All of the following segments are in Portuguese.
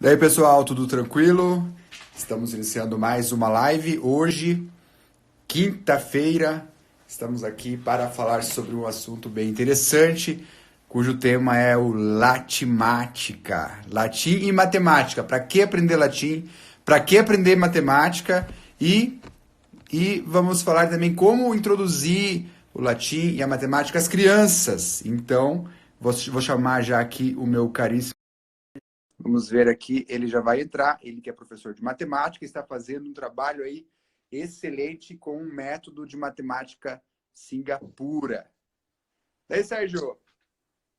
Daí, pessoal, tudo tranquilo? Estamos iniciando mais uma live. Hoje, quinta-feira, estamos aqui para falar sobre um assunto bem interessante, cujo tema é o latimática. Latim e matemática. Para que aprender latim? Para que aprender matemática? E vamos falar também como introduzir o latim e a matemática às crianças. Então, vou chamar já aqui o meu caríssimo. Vamos ver aqui, ele já vai entrar, ele que é professor de matemática, está fazendo um trabalho aí excelente com um método de matemática Singapura. E aí, Sérgio,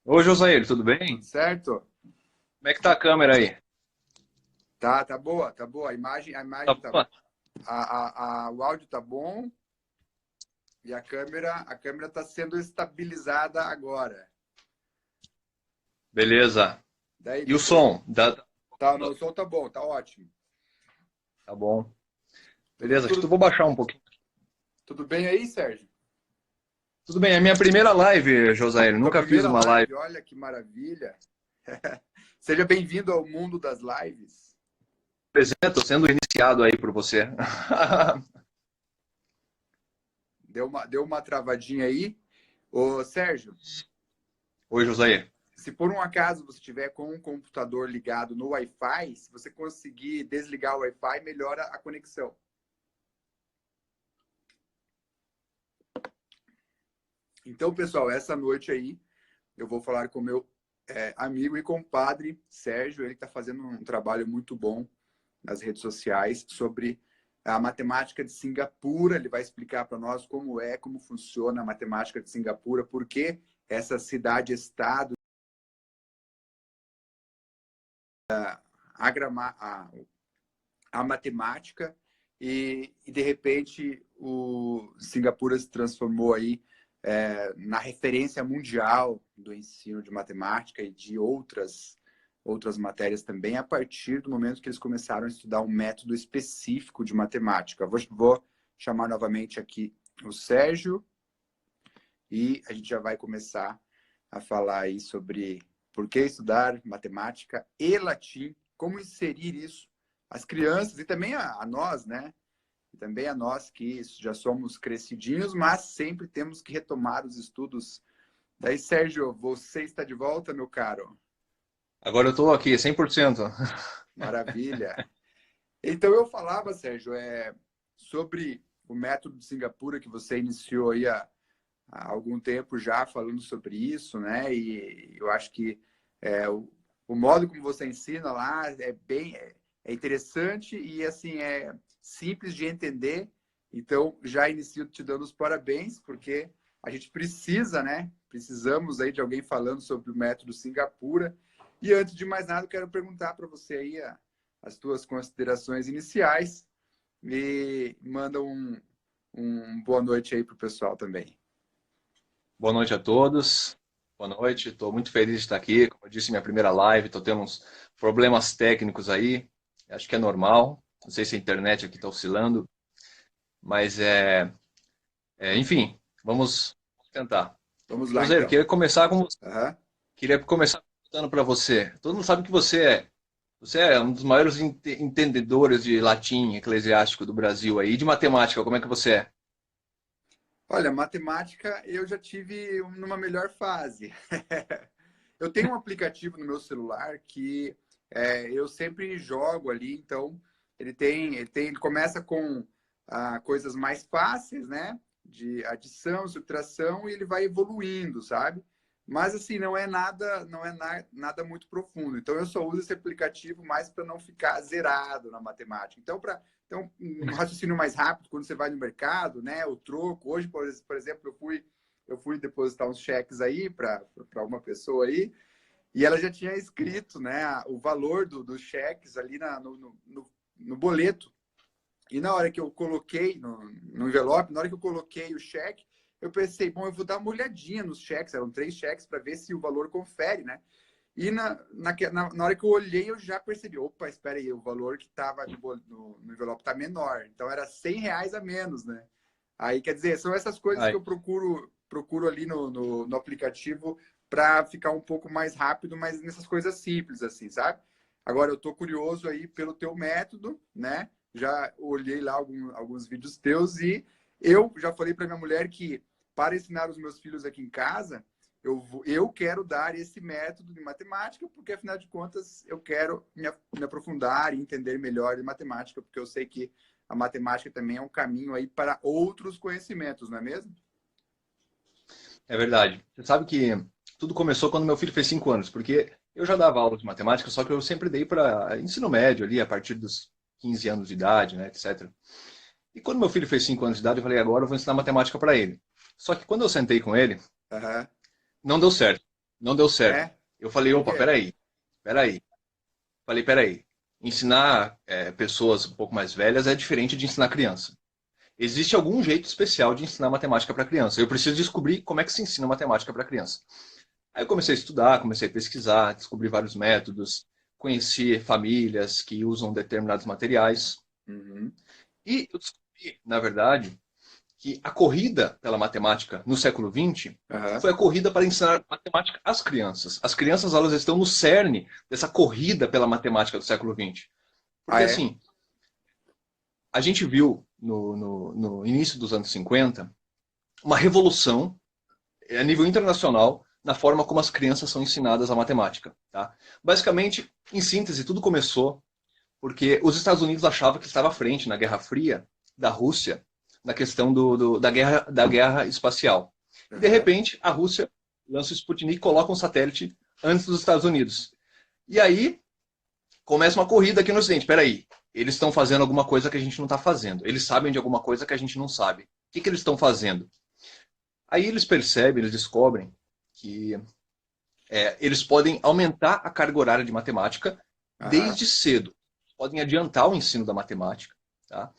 Ô, Josair, tudo tudo bem? certo? Como é que tá a câmera aí? Tá boa, tá boa. A Tá imagem tá, boa? o áudio tá bom e a câmera tá sendo estabilizada agora. Beleza. Daí, E o beleza? som? Tá, não, o som tá bom, tá ótimo. Tá bom. Tudo, Beleza, acho que eu tudo, vou baixar um pouquinho. tudo bem aí, Sérgio? Tudo bem, é a minha primeira live, Josair. Tua Nunca fiz primeira uma live. live, olha que maravilha. Seja bem-vindo ao mundo das lives. Estou sendo iniciado aí por você. Deu uma travadinha aí. Ô, Sérgio, Oi, Josair. se por um acaso você tiver com um computador ligado no Wi-Fi, se você conseguir desligar o Wi-Fi, melhora a conexão. Então, pessoal, essa noite aí eu vou falar com o meu amigo e compadre Sérgio, ele está fazendo um trabalho muito bom nas redes sociais sobre a matemática de Singapura. Ele vai explicar para nós como funciona a matemática de Singapura, por que essa cidade-estado, a matemática, e de repente o Singapura se transformou aí na referência mundial do ensino de matemática e de outras matérias também, a partir do momento que eles começaram a estudar um método específico de matemática. Vou chamar novamente aqui o Sérgio e a gente já vai começar a falar aí sobre por que estudar matemática e latim, como inserir isso às crianças e também a nós, né? E também a nós que já somos crescidinhos, mas sempre temos que retomar os estudos. Daí, Sérgio, você está de volta, meu caro? Agora eu estou aqui, 100%. Maravilha. Então, eu falava, Sérgio, sobre o método de Singapura que você iniciou aí há algum tempo já falando sobre isso, né? E eu acho que o modo como você ensina lá é interessante e assim é simples de entender. Então já inicio te dando os parabéns porque a gente precisa, né? Precisamos aí de alguém falando sobre o método Singapura. E antes de mais nada, eu quero perguntar para você aí as tuas considerações iniciais e manda um boa noite aí para o pessoal também. Boa noite a todos. Boa noite. Estou muito feliz de estar aqui. Como eu disse, minha primeira live. Estou tendo uns problemas técnicos aí. Acho que é normal. Não sei se a internet aqui está oscilando, mas enfim, vamos tentar. Vamos lá, Joséiro, então. Aham. queria começar perguntando para você. Todo mundo sabe que você é um dos maiores entendedores de latim eclesiástico do Brasil aí, e de matemática, como é que você é? Olha, matemática eu já tive numa melhor fase. Eu tenho um aplicativo no meu celular que eu sempre jogo ali, então ele começa com coisas mais fáceis, né? De adição, subtração, e ele vai evoluindo, sabe? Mas assim, não é nada muito profundo. Então eu só uso esse aplicativo mais para não ficar zerado na matemática. Então, um raciocínio mais rápido quando você vai no mercado, né? O troco. Hoje, por exemplo, eu fui depositar uns cheques aí para uma pessoa aí, e ela já tinha escrito, né, o valor dos cheques ali no boleto. E na hora que eu coloquei no envelope, na hora que eu coloquei o cheque, eu pensei, bom, eu vou dar uma olhadinha nos cheques, eram 3 cheques, para ver se o valor confere, né? E na hora que eu olhei, eu já percebi, opa, espera aí, o valor que estava no envelope está menor. Então era R$ 100 a menos, né? Aí, quer dizer, são essas coisas que Ai, eu procuro ali no aplicativo para ficar um pouco mais rápido, mas nessas coisas simples, assim, sabe? Agora, eu estou curioso aí pelo teu método, né? Já olhei lá alguns vídeos teus e eu já falei para minha mulher que para ensinar os meus filhos aqui em casa, eu quero dar esse método de matemática, porque afinal de contas eu quero me aprofundar e entender melhor de matemática, porque eu sei que a matemática também é um caminho aí para outros conhecimentos, não é mesmo? É verdade. Você sabe que tudo começou quando meu filho fez 5 anos, porque eu já dava aula de matemática, só que eu sempre dei para ensino médio ali, a partir dos 15 anos de idade, né, etc. E quando meu filho fez 5 anos de idade, eu falei, agora eu vou ensinar matemática para ele. Só que quando eu sentei com ele, Aham. não deu certo. Não deu certo. É? Eu falei, Por opa, quê? peraí. Falei, peraí. Ensinar pessoas um pouco mais velhas é diferente de ensinar criança. Existe algum jeito especial de ensinar matemática para criança. Eu preciso descobrir como é que se ensina matemática para criança. Aí eu comecei a estudar, comecei a pesquisar, descobri vários métodos, conheci famílias que usam determinados materiais. Uhum. E eu descobri, na verdade, que a corrida pela matemática no século XX Aham. foi a corrida para ensinar matemática às crianças. As crianças, elas estão no cerne dessa corrida pela matemática do século XX. Ah, Porque, é? assim, a gente viu no início dos anos 50 uma revolução a nível internacional na forma como as crianças são ensinadas a matemática. Tá? Basicamente, em síntese, tudo começou porque os Estados Unidos achavam que estava à frente na Guerra Fria da Rússia na questão da guerra espacial. E, de Aham. repente, a Rússia lança o Sputnik e coloca um satélite antes dos Estados Unidos. E aí começa uma corrida aqui no Ocidente. Peraí, eles estão fazendo alguma coisa que a gente não está fazendo. Eles sabem de alguma coisa que a gente não sabe. O que, que eles estão fazendo? Aí eles percebem, eles descobrem que eles podem aumentar a carga horária de matemática Aham. desde cedo. Podem adiantar o ensino da matemática, tá?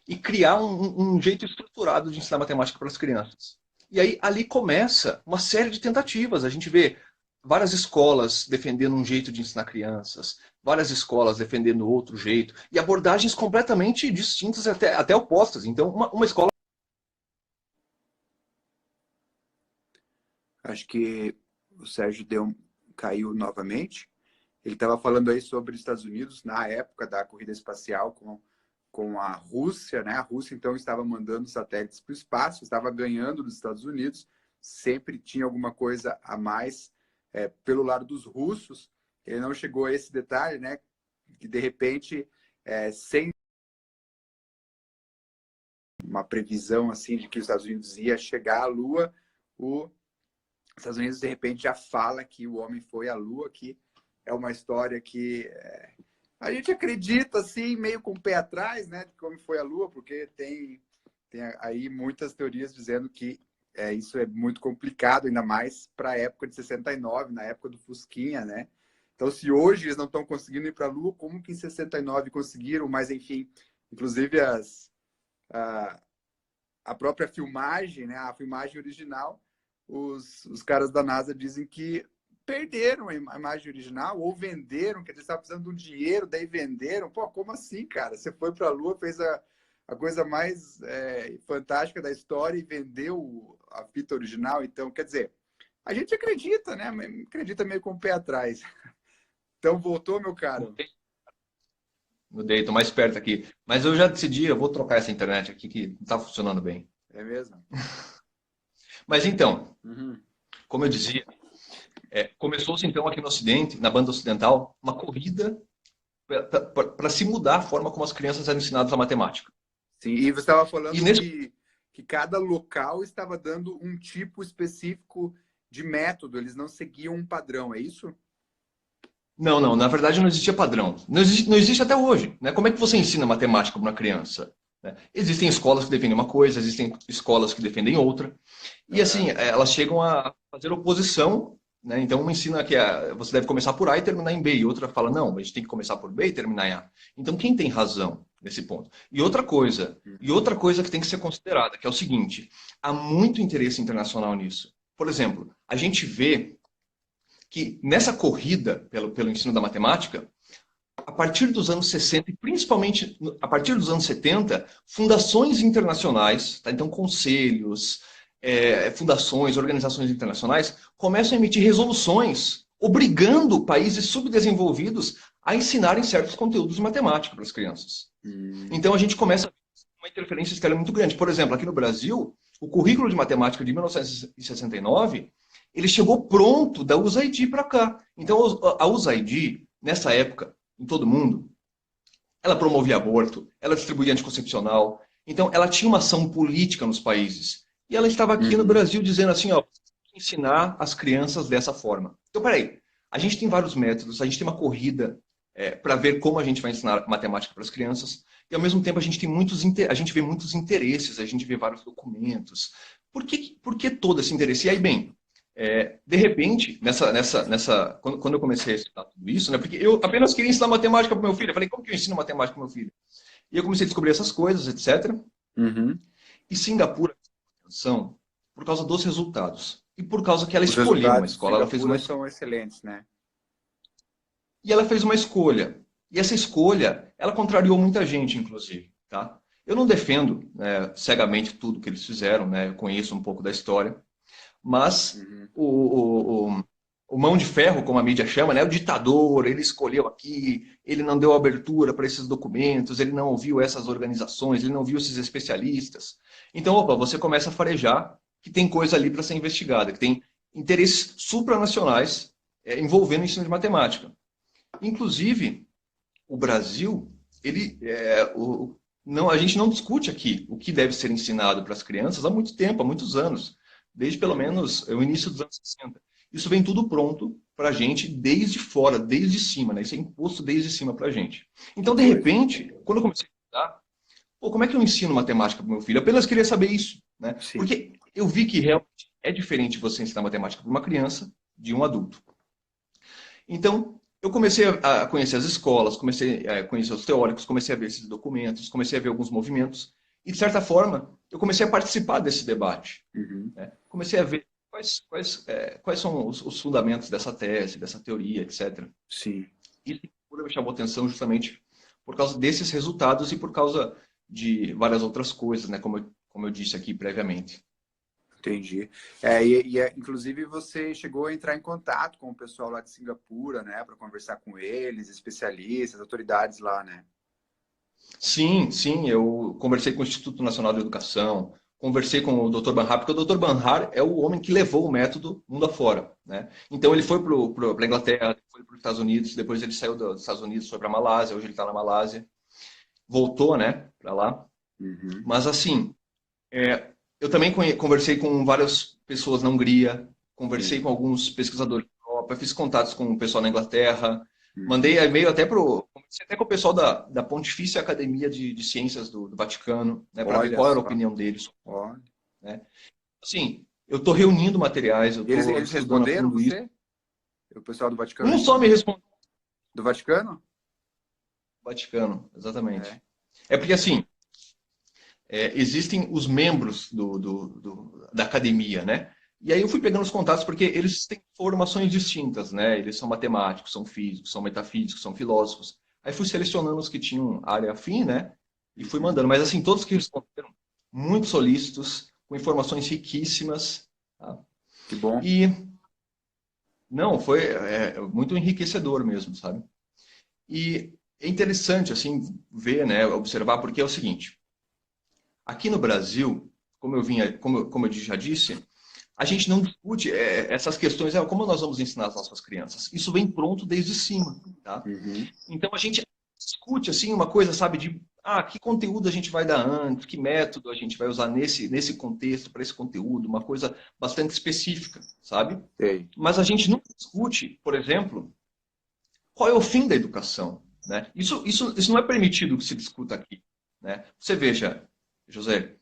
E criar um jeito estruturado de ensinar matemática para as crianças. E aí ali começa uma série de tentativas. A gente vê várias escolas defendendo um jeito de ensinar crianças, várias escolas defendendo outro jeito, e abordagens completamente distintas, até opostas. Então, uma escola. Acho que o Sérgio caiu novamente. Ele estava falando aí sobre os Estados Unidos na época da corrida espacial com a Rússia, né? A Rússia então estava mandando satélites para o espaço, estava ganhando dos Estados Unidos, sempre tinha alguma coisa a mais pelo lado dos russos. Ele não chegou a esse detalhe, né? Que de repente, sem uma previsão assim de que os Estados Unidos ia chegar à Lua, os Estados Unidos de repente já fala que o homem foi à Lua, que é uma história que a gente acredita assim, meio com o pé atrás, né, de como foi a Lua, porque tem aí muitas teorias dizendo que isso é muito complicado, ainda mais para a época de 69, na época do Fusquinha, né? Então, se hoje eles não estão conseguindo ir para a Lua, como que em 69 conseguiram? Mas, enfim, inclusive a, a própria filmagem, né, a filmagem original, os caras da NASA dizem que perderam a imagem original ou venderam, que eles estavam precisando de um dinheiro, daí venderam. Pô, como assim, cara? Você foi para a Lua, fez a coisa mais fantástica da história e vendeu a fita original. Então, quer dizer, a gente acredita, né? Acredita meio com o pé atrás. Então, voltou, meu caro? Mudei, tô mais perto aqui. Mas eu já decidi, eu vou trocar essa internet aqui que não está funcionando bem. É mesmo? Mas então, Uhum. como eu dizia, começou-se então aqui no Ocidente, na banda ocidental, uma corrida para se mudar a forma como as crianças eram ensinadas a matemática. Sim, e você estava E falando nesse que cada local estava dando um tipo específico de método, eles não seguiam um padrão, é isso? Não, não, na verdade não existia padrão. Não existe até hoje. Né? Como é que você ensina matemática para uma criança? Né? Existem escolas que defendem uma coisa, existem escolas que defendem outra. E Aham. assim, elas chegam a fazer oposição. Né? Então, uma ensina que você deve começar por A e terminar em B, e outra fala, não, a gente tem que começar por B e terminar em A. Então, quem tem razão nesse ponto? E Uhum. outra coisa que tem que ser considerada, que é o seguinte, há muito interesse internacional nisso. Por exemplo, a gente vê que nessa corrida pelo ensino da matemática, a partir dos anos 60 e principalmente a partir dos anos 70, fundações internacionais, tá? Então conselhos, fundações, organizações internacionais começam a emitir resoluções obrigando países subdesenvolvidos a ensinarem certos conteúdos de matemática para as crianças. Hum. Então a gente começa a ter uma interferência escalar muito grande. Por exemplo, aqui no Brasil, o currículo de matemática de 1969, ele chegou pronto da USAID para cá. Então a USAID, nessa época, em todo mundo, ela promovia aborto, ela distribuía anticoncepcional. Então ela tinha uma ação política nos países. E ela estava aqui no Brasil dizendo assim, ó, ensinar as crianças dessa forma. Então, peraí, a gente tem vários métodos, a gente tem uma corrida para ver como a gente vai ensinar matemática para as crianças, e ao mesmo tempo a gente tem a gente vê muitos interesses, a gente vê vários documentos. Por que todo esse interesse? E aí, bem, de repente, quando eu comecei a estudar tudo isso, né, porque eu apenas queria ensinar matemática para o meu filho, eu falei, como que eu ensino matemática para o meu filho? E eu comecei a descobrir essas coisas, etc. Uhum. E Singapura, atenção, por causa dos resultados. E por causa que ela Os escolheu uma resultados de escola, ela fez uma Singapura são excelentes, né? E ela fez uma escolha. E essa escolha, ela contrariou muita gente, inclusive. Tá? Eu não defendo cegamente tudo que eles fizeram, né? Eu conheço um pouco da história. Mas o mão de ferro, como a mídia chama, né? O ditador, ele escolheu aqui, ele não deu abertura para esses documentos, ele não ouviu essas organizações, ele não viu esses especialistas. Então, opa, você começa a farejar que tem coisa ali para ser investigada, que tem interesses supranacionais envolvendo o ensino de matemática. Inclusive, o Brasil, a gente não discute aqui o que deve ser ensinado para as crianças há muito tempo, há muitos anos, desde pelo menos o início dos anos 60. Isso vem tudo pronto para a gente desde fora, desde cima, né? Isso é imposto desde cima para a gente. Então, de repente, quando eu comecei a estudar, como é que eu ensino matemática para o meu filho? Eu apenas queria saber isso, né? Sim. Porque eu vi que realmente é diferente você ensinar matemática para uma criança de um adulto. Então, eu comecei a conhecer as escolas, comecei a conhecer os teóricos, comecei a ver esses documentos, comecei a ver alguns movimentos. E, de certa forma, eu comecei a participar desse debate. Né? Comecei a ver quais são os fundamentos dessa tese, dessa teoria, etc. Sim. Isso me chamou atenção justamente por causa desses resultados e por causa de várias outras coisas, né? Como eu disse aqui previamente. Entendi. Inclusive, você chegou a entrar em contato com o pessoal lá de Singapura, né? Para conversar com eles, especialistas, autoridades lá, né? Sim, eu conversei com o Instituto Nacional de Educação, conversei com o Dr. Banhar, porque o Dr. Banhar é o homem que levou o método mundo afora, né? Então ele foi para a Inglaterra, foi para os Estados Unidos, depois ele saiu dos Estados Unidos, foi para a Malásia, hoje ele está na Malásia, voltou, né, para lá. Mas assim, eu também conversei com várias pessoas na Hungria, conversei com alguns pesquisadores da Europa, fiz contatos com o pessoal na Inglaterra, mandei e-mail conversei até com o pessoal da Pontifícia Academia de Ciências do Vaticano, né, para ver qual era a opinião deles. Né? Assim, eu estou reunindo materiais, eu estou eles responderam você? O pessoal do Vaticano? Um só me respondeu. Do Vaticano? Vaticano, exatamente. É porque assim, existem os membros da academia, né? E aí eu fui pegando os contatos porque eles têm formações distintas, né? Eles são matemáticos, são físicos, são metafísicos, são filósofos. Aí fui selecionando os que tinham área afim, né? E fui mandando. Mas assim, todos que responderam, muito solícitos, com informações riquíssimas. Tá? Que bom. E não, foi muito enriquecedor mesmo, sabe? E é interessante, assim, ver, né? Observar, porque é o seguinte. Aqui no Brasil, como eu já disse, a gente não discute essas questões, como nós vamos ensinar as nossas crianças. Isso vem pronto desde cima, tá? Então a gente discute assim uma coisa, sabe, de que conteúdo a gente vai dar antes, que método a gente vai usar nesse contexto, para esse conteúdo, uma coisa bastante específica, sabe? Mas a gente não discute, por exemplo, qual é o fim da educação, né? Isso não é permitido que se discuta aqui, né? Você veja, José,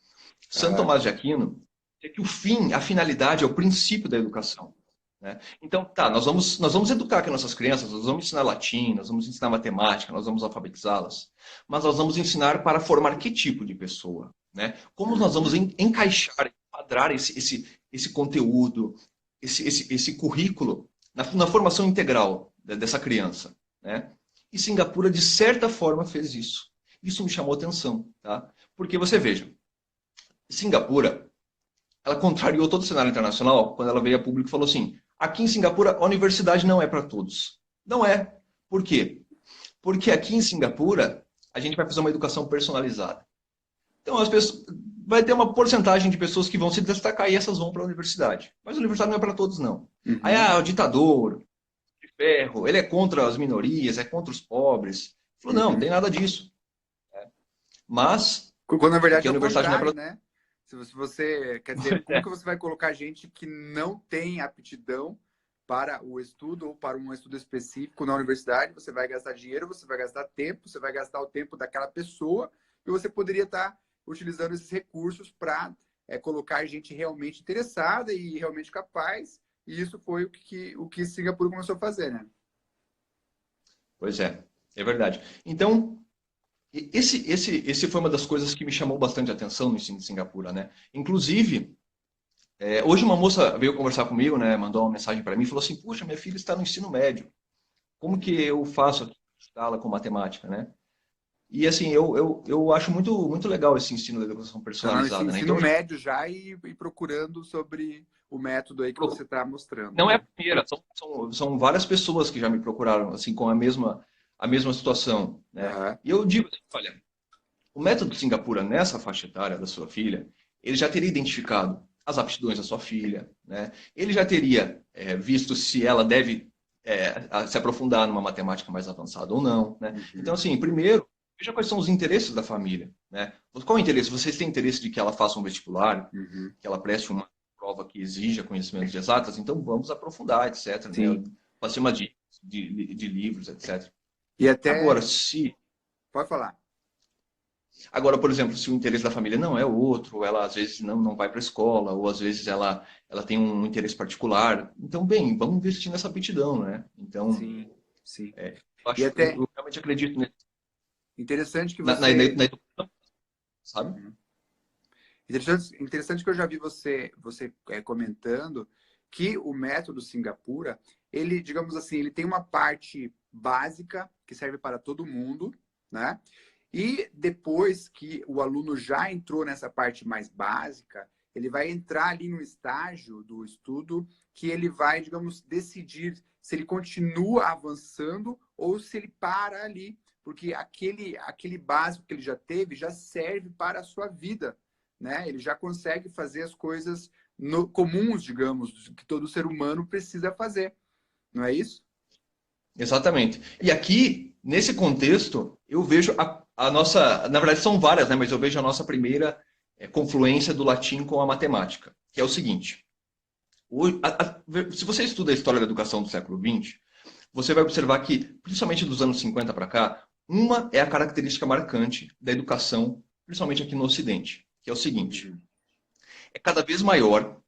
Santo Tomás de Aquino é que o fim, a finalidade é o princípio da educação. Né? Então, nós vamos educar aqui nossas crianças, nós vamos ensinar latim, nós vamos ensinar matemática, nós vamos alfabetizá-las, mas nós vamos ensinar para formar que tipo de pessoa? Né? Como nós vamos encaixar, enquadrar esse conteúdo, esse currículo na formação integral dessa criança? Né? E Singapura, de certa forma, fez isso. Isso me chamou atenção, tá? Porque você veja, Singapura, ela contrariou todo o cenário internacional quando ela veio a público e falou assim, aqui em Singapura a universidade não é para todos. Não é. Por quê? Porque aqui em Singapura, a gente vai fazer uma educação personalizada. Então, as pessoas, vai ter uma porcentagem de pessoas que vão se destacar e essas vão para a universidade. Mas a universidade não é para todos, não. Aí, Uhum, o ditador, de ferro, ele é contra as minorias, é contra os pobres. Falou, não, não uhum. tem nada disso. Mas, Quando na aqui verdade a é o universidade não é contrário, para né? Se você, quer dizer, como que você vai colocar gente que não tem aptidão para o estudo ou para um estudo específico na universidade? Você vai gastar dinheiro, você vai gastar tempo, você vai gastar o tempo daquela pessoa e você poderia estar utilizando esses recursos para colocar gente realmente interessada e realmente capaz. E isso foi o que Singapura começou a fazer, né? Pois é verdade. Então, esse foi uma das coisas que me chamou bastante a atenção no ensino de Singapura, né? Inclusive, hoje uma moça veio conversar comigo, né? Mandou uma mensagem para mim e falou assim: Puxa, minha filha está no ensino médio. Como que eu faço aqui estudá-la com matemática, né? E assim, eu acho muito legal esse ensino da educação Está no personalizada, né? ensino Então, hoje, médio já e procurando sobre o método aí que você está mostrando, não é a né? primeira, são várias pessoas que já me procuraram assim com a mesma situação, né? Aham. E eu digo assim, olha, o método Singapura nessa faixa etária da sua filha, ele já teria identificado as aptidões da sua filha, né? Ele já teria visto se ela deve se aprofundar numa matemática mais avançada ou não, né? Então, Uhum. assim, primeiro, veja quais são os interesses da família, né? Qual é o interesse? Vocês têm interesse de que ela faça um vestibular, Uhum. que ela preste uma prova que exija conhecimentos de exatas? Então, vamos aprofundar, etc., né? Sim. Fazer uma de livros, etc. E Agora, até, se pode falar. Agora, por exemplo, se o interesse da família não é outro, ou ela às vezes não vai para a escola, ou às vezes ela tem um interesse particular, então, bem, vamos investir nessa aptidão, né? Então, Sim, sim. E eu até realmente acredito interessante que na você. educação, sabe? Uhum. Interessante que eu já vi você comentando que o método Singapura, ele, digamos assim, ele tem uma parte básica que serve para todo mundo, né? E depois que o aluno já entrou nessa parte mais básica, ele vai entrar ali no estágio do estudo que ele vai, digamos, decidir se ele continua avançando ou se ele para ali, porque aquele básico que ele já teve já serve para a sua vida, né? Ele já consegue fazer as coisas comuns, digamos, que todo ser humano precisa fazer, não é isso? Exatamente. E aqui, nesse contexto, eu vejo a nossa, na verdade são várias, né? Mas eu vejo a nossa primeira confluência do latim com a matemática, que é o seguinte. Se você estuda a história da educação do século XX, você vai observar que, principalmente dos anos 50 para cá, uma é a característica marcante da educação, principalmente aqui no Ocidente, que é o seguinte: Uhum. é cada vez maior,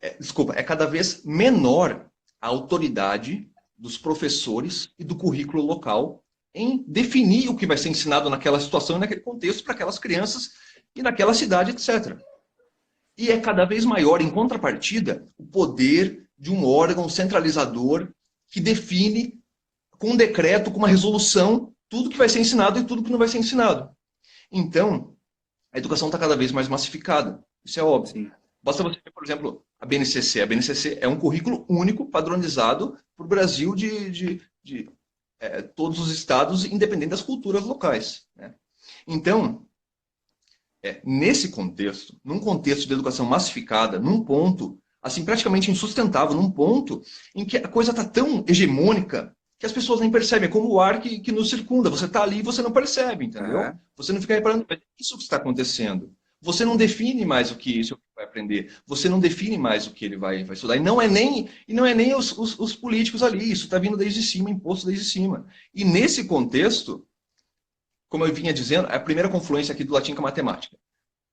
é cada vez menor a autoridade dos professores e do currículo local em definir o que vai ser ensinado naquela situação e naquele contexto para aquelas crianças e naquela cidade, etc. E é cada vez maior, em contrapartida, o poder de um órgão centralizador que define com um decreto, com uma resolução, tudo que vai ser ensinado e tudo que não vai ser ensinado. Então, a educação está cada vez mais massificada. Isso é óbvio. Sim. Basta você ver, por exemplo, a BNCC. A BNCC é um currículo único, padronizado para o Brasil de todos os estados, independente das culturas locais, né? Então, nesse contexto, num contexto de educação massificada, num ponto, assim, praticamente insustentável, num ponto em que a coisa está tão hegemônica que as pessoas nem percebem, é como o ar que nos circunda. Você está ali e você não percebe, entendeu? Aham. Você não fica reparando, mas isso que está acontecendo. Você não define mais o que isso vai aprender. Você não define mais o que ele vai estudar. E não é nem os políticos ali. Isso está vindo desde cima, imposto desde cima. E nesse contexto, como eu vinha dizendo, é a primeira confluência aqui do latim com a matemática.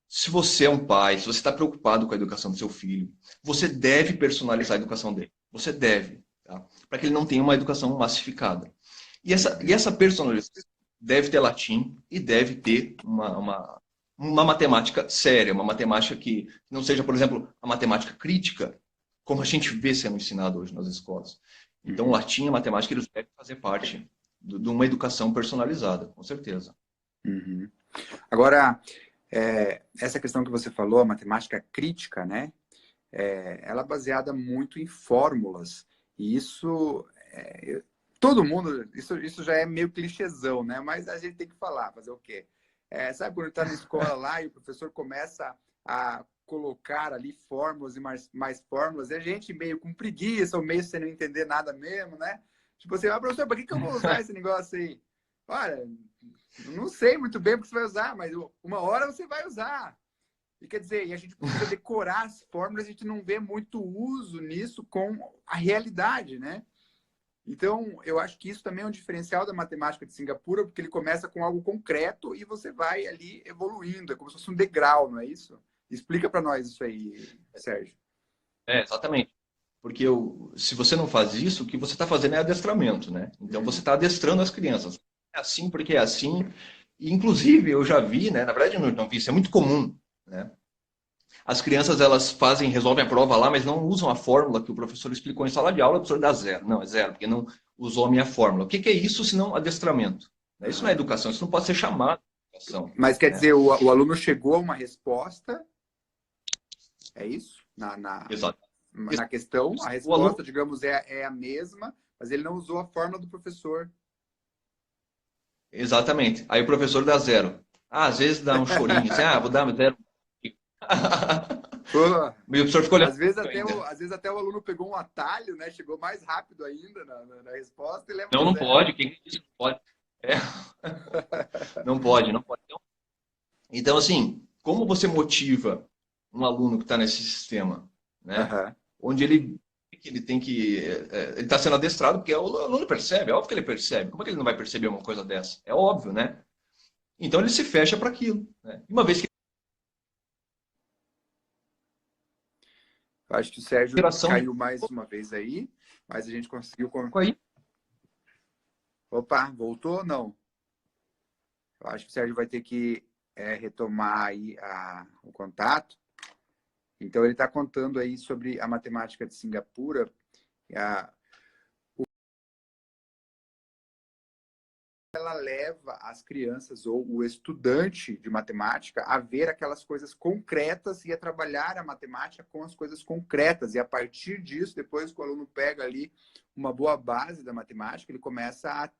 Se você é um pai, se você está preocupado com a educação do seu filho, você deve personalizar a educação dele. Você deve, tá? Para que ele não tenha uma educação massificada. E essa, e Uhum. essa personalização deve ter latim e deve ter uma matemática séria, uma matemática que não seja, por exemplo, a matemática crítica, como a gente vê sendo ensinado hoje nas escolas. Então, Uhum. latim e matemática eles devem fazer parte de uma educação personalizada, com certeza. Uhum. Agora, essa questão que você falou, a matemática crítica, né? Ela é baseada muito em fórmulas. E isso todo mundo, isso já é meio clichêzão, né? Mas a gente tem que falar, fazer o quê? Sabe quando está na escola lá e o professor começa a colocar ali fórmulas e mais fórmulas, e a gente meio com preguiça, ou meio sem não entender nada mesmo, né? Tipo assim, professor, para que eu vou usar esse negócio aí? Olha, não sei muito bem porque você vai usar, mas uma hora você vai usar. E quer dizer, e a gente precisa decorar as fórmulas, a gente não vê muito uso nisso com a realidade, né? Então, eu acho que isso também é um diferencial da matemática de Singapura, porque ele começa com algo concreto e você vai ali evoluindo, é como se fosse um degrau, não é isso? Explica para nós isso aí, Sérgio. Exatamente. Porque se você não faz isso, o que você está fazendo é adestramento, né? Então você está adestrando as crianças. É assim porque é assim. E, inclusive, eu já vi, né? Na verdade, eu não vi, isso é muito comum, né? As crianças, elas resolvem a prova lá, mas não usam a fórmula que o professor explicou em sala de aula, o professor dá zero. Não, é zero, porque não usou a minha fórmula. O que é isso, se não adestramento? Isso não é educação, isso não pode ser chamado de educação, Mas quer né? dizer, o aluno chegou a uma resposta, é isso? Exato. Na questão, a O aluno, resposta, digamos, é a mesma, mas ele não usou a fórmula do professor. exatamente. Aí o professor dá zero. Ah, às vezes dá um chorinho, assim, vou dar zero. Pô, E o professor ficou olhando ainda. às vezes até o aluno pegou um atalho, né? Chegou mais rápido ainda na resposta e leva Não, um não zero. pode. Quem disse que pode? É. Não pode, não pode. Então, assim, como você motiva um aluno que está nesse sistema, né? Aham. Onde ele tem que. Ele está sendo adestrado, porque o aluno percebe, é óbvio que ele percebe. Como é que ele não vai perceber uma coisa dessa? É óbvio, né? Então ele se fecha para aquilo. Né? Uma vez que Eu acho que o Sérgio geração de caiu mais uma vez aí, mas a gente conseguiu. aí. Opa, voltou? Não. Eu acho que o Sérgio vai ter que retomar aí o contato. Então, ele está contando aí sobre a matemática de Singapura. A, ela leva as crianças ou o estudante de matemática a ver aquelas coisas concretas e a trabalhar a matemática com as coisas concretas. E a partir disso, depois que o aluno pega ali uma boa base da matemática, ele começa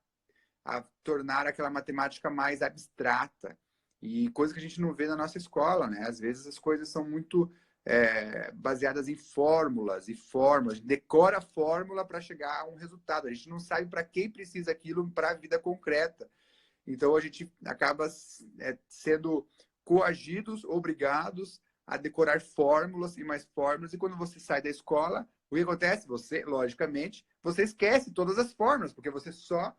a tornar aquela matemática mais abstrata. E coisa que a gente não vê na nossa escola, né? Às vezes as coisas são muito baseadas em fórmulas e fórmulas. Decora a fórmula para chegar a um resultado. A gente não sabe para quem precisa aquilo para a vida concreta. Então a gente acaba sendo coagidos, obrigados a decorar fórmulas e mais fórmulas. E quando você sai da escola, o que acontece? Você, logicamente, você esquece todas as fórmulas, porque você só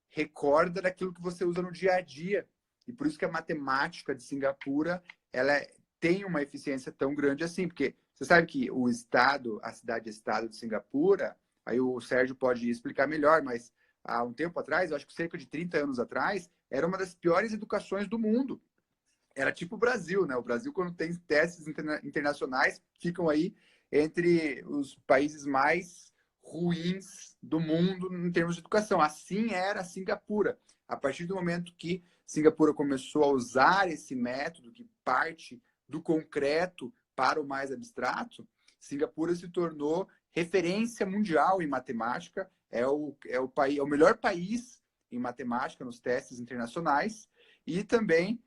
recorda daquilo que você usa no dia a dia. E por isso que a matemática de Singapura, ela tem uma eficiência tão grande assim, porque você sabe que o estado, a cidade-estado de Singapura, aí o Sérgio pode explicar melhor, mas há um tempo atrás, eu acho que cerca de 30 anos atrás, era uma das piores educações do mundo. Era tipo o Brasil, né? O Brasil, quando tem testes internacionais, ficam aí entre os países mais ruins do mundo em termos de educação. Assim era Singapura. A partir do momento que Singapura começou a usar esse método que parte do concreto para o mais abstrato, Singapura se tornou referência mundial em matemática, é o melhor país em matemática nos testes internacionais e também,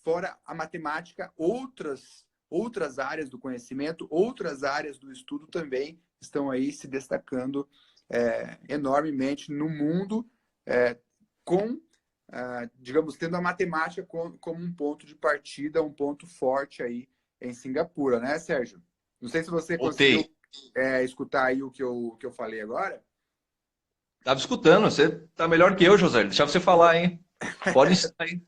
fora a matemática, outras áreas do conhecimento, outras áreas do estudo também estão aí se destacando enormemente no mundo, com digamos, tendo a matemática como um ponto de partida, um ponto forte aí em Singapura, né, Sérgio? Não sei se você Voltei. conseguiu escutar aí o que eu falei agora. Estava escutando, você tá melhor que eu, José. Deixa você falar, hein? Pode ensinar aí.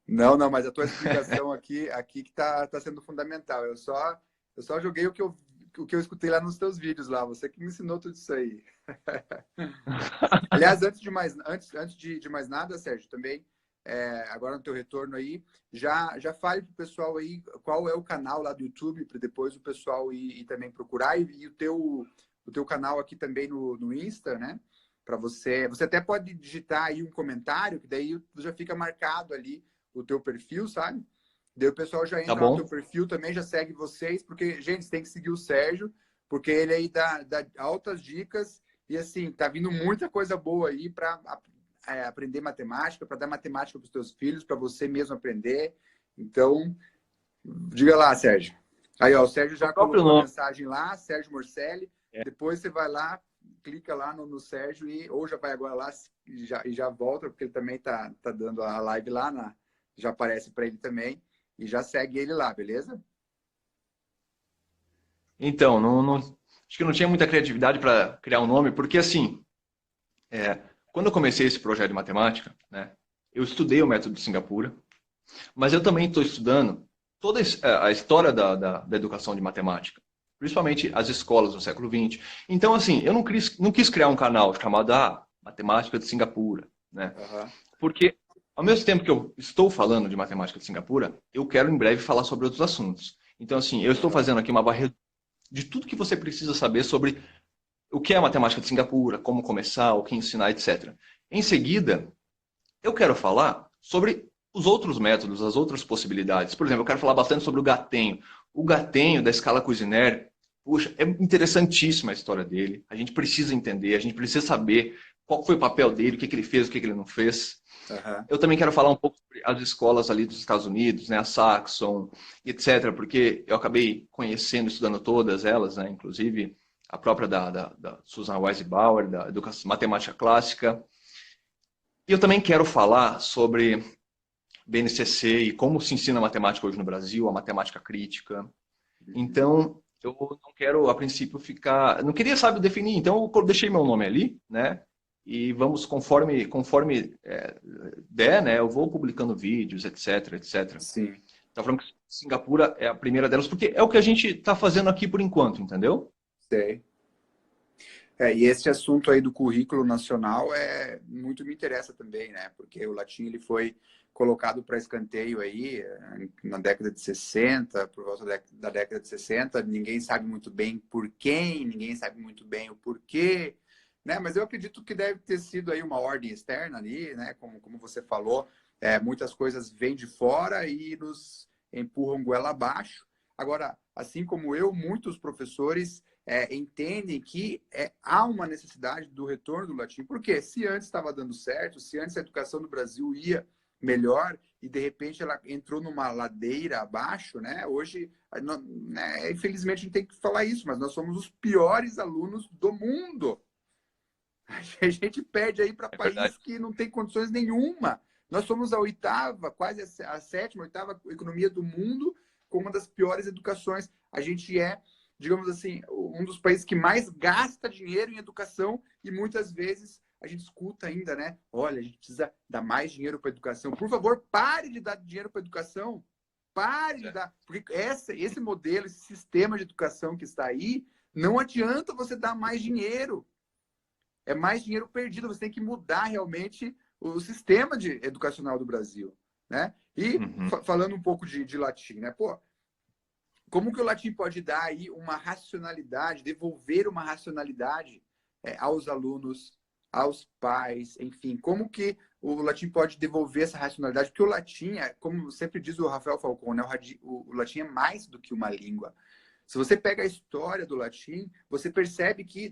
Não, não, mas a tua explicação aqui que tá sendo fundamental. Eu só joguei o que eu escutei lá nos teus vídeos lá. Você que me ensinou tudo isso aí. Aliás, antes de mais nada, Sérgio, também, agora no teu retorno aí, já fale pro pessoal aí qual é o canal lá do YouTube, para depois o pessoal ir também procurar, e o teu canal aqui também no Insta, né? Para você até pode digitar aí um comentário, que daí já fica marcado ali o teu perfil, sabe? Daí o pessoal já Tá entra no teu bom? perfil também, já segue vocês, porque, gente, você tem que seguir o Sérgio, porque ele aí dá altas dicas E assim, tá vindo muita coisa boa aí para aprender matemática, para dar matemática para os teus filhos, para você mesmo aprender. Então, diga lá, Sérgio. Aí, ó, o Sérgio O já próprio colocou a nome. mensagem lá, Sérgio Morcelli. É. Depois você vai lá, clica lá no Sérgio ou já vai agora lá e já volta, porque ele também tá dando a live lá, já aparece para ele também. E já segue ele lá, beleza? Então, acho que não tinha muita criatividade para criar um nome, porque assim, quando eu comecei esse projeto de matemática, né, eu estudei o método de Singapura, mas eu também estou estudando toda a história da educação de matemática, principalmente as escolas do século XX. Então, assim, eu não quis criar um canal chamado Matemática de Singapura, né? Aham. Porque, ao mesmo tempo que eu estou falando de matemática de Singapura, eu quero em breve falar sobre outros assuntos. Então, assim, eu estou Aham. fazendo aqui uma barreira de tudo que você precisa saber sobre o que é a matemática de Singapura, como começar, o que ensinar, etc. Em seguida, eu quero falar sobre os outros métodos, as outras possibilidades. Por exemplo, eu quero falar bastante sobre o Gatenho. O Gatenho da escala Cuisinert, puxa, é interessantíssima a história dele. A gente precisa entender, a gente precisa saber qual foi o papel dele, o que ele fez, o que ele não fez. Aham. Eu também quero falar um pouco sobre as escolas ali dos Estados Unidos, né, a Saxon, etc., porque eu acabei conhecendo, estudando todas elas, né, inclusive a própria da Susan Weisbauer, da educação, matemática clássica. E eu também quero falar sobre BNCC e como se ensina matemática hoje no Brasil, a matemática crítica. Uhum. Então, eu não quero, a princípio, ficar... Não queria, sabe, definir. Então, eu deixei meu nome ali, né? E vamos, conforme der, né? Eu vou publicando vídeos, etc, etc. Sim, Tá falando que Singapura é a primeira delas, porque é o que a gente está fazendo aqui por enquanto, entendeu? sei. E esse assunto aí do currículo nacional muito me interessa também, né? Porque o latim ele foi colocado para escanteio aí na década de 60, por volta da década de 60. Ninguém sabe muito bem por quem, ninguém sabe muito bem o porquê, né? Mas eu acredito que deve ter sido aí uma ordem externa ali, né? Como você falou, muitas coisas vêm de fora e nos empurram goela abaixo. Agora, assim como eu, muitos professores entendem que há uma necessidade do retorno do latim. Porque se antes estava dando certo, se antes a educação no Brasil ia melhor e de repente ela entrou numa ladeira abaixo, né? Hoje, né, infelizmente a gente tem que falar isso, mas nós somos os piores alunos do mundo. A gente perde aí para É verdade. país que não tem condições nenhuma. Nós somos a oitava, quase a sétima, oitava economia do mundo, com uma das piores educações. A gente digamos assim, um dos países que mais gasta dinheiro em educação e muitas vezes a gente escuta ainda, né? Olha, a gente precisa dar mais dinheiro para a educação. Por favor, pare de dar dinheiro para a educação. Pare de É, dar. Porque esse modelo, esse sistema de educação que está aí, não adianta você dar mais dinheiro. É mais dinheiro perdido. Você tem que mudar realmente o sistema educacional do Brasil, né? E uhum. falando um pouco de latim, né? Pô, como que o latim pode dar aí uma racionalidade, devolver uma racionalidade aos alunos, aos pais, enfim, como que o latim pode devolver essa racionalidade? Porque o latim, como sempre diz o Rafael Falcão, né? O latim é mais do que uma língua. Se você pega a história do latim, você percebe que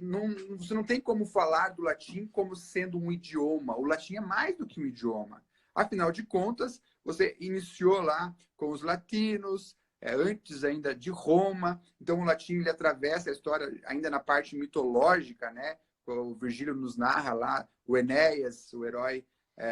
você não tem como falar do latim como sendo um idioma. O latim é mais do que um idioma. Afinal de contas, você iniciou lá com os latinos, antes ainda de Roma. Então, o latim ele atravessa a história ainda na parte mitológica, né? O Virgílio nos narra lá o Enéas, o herói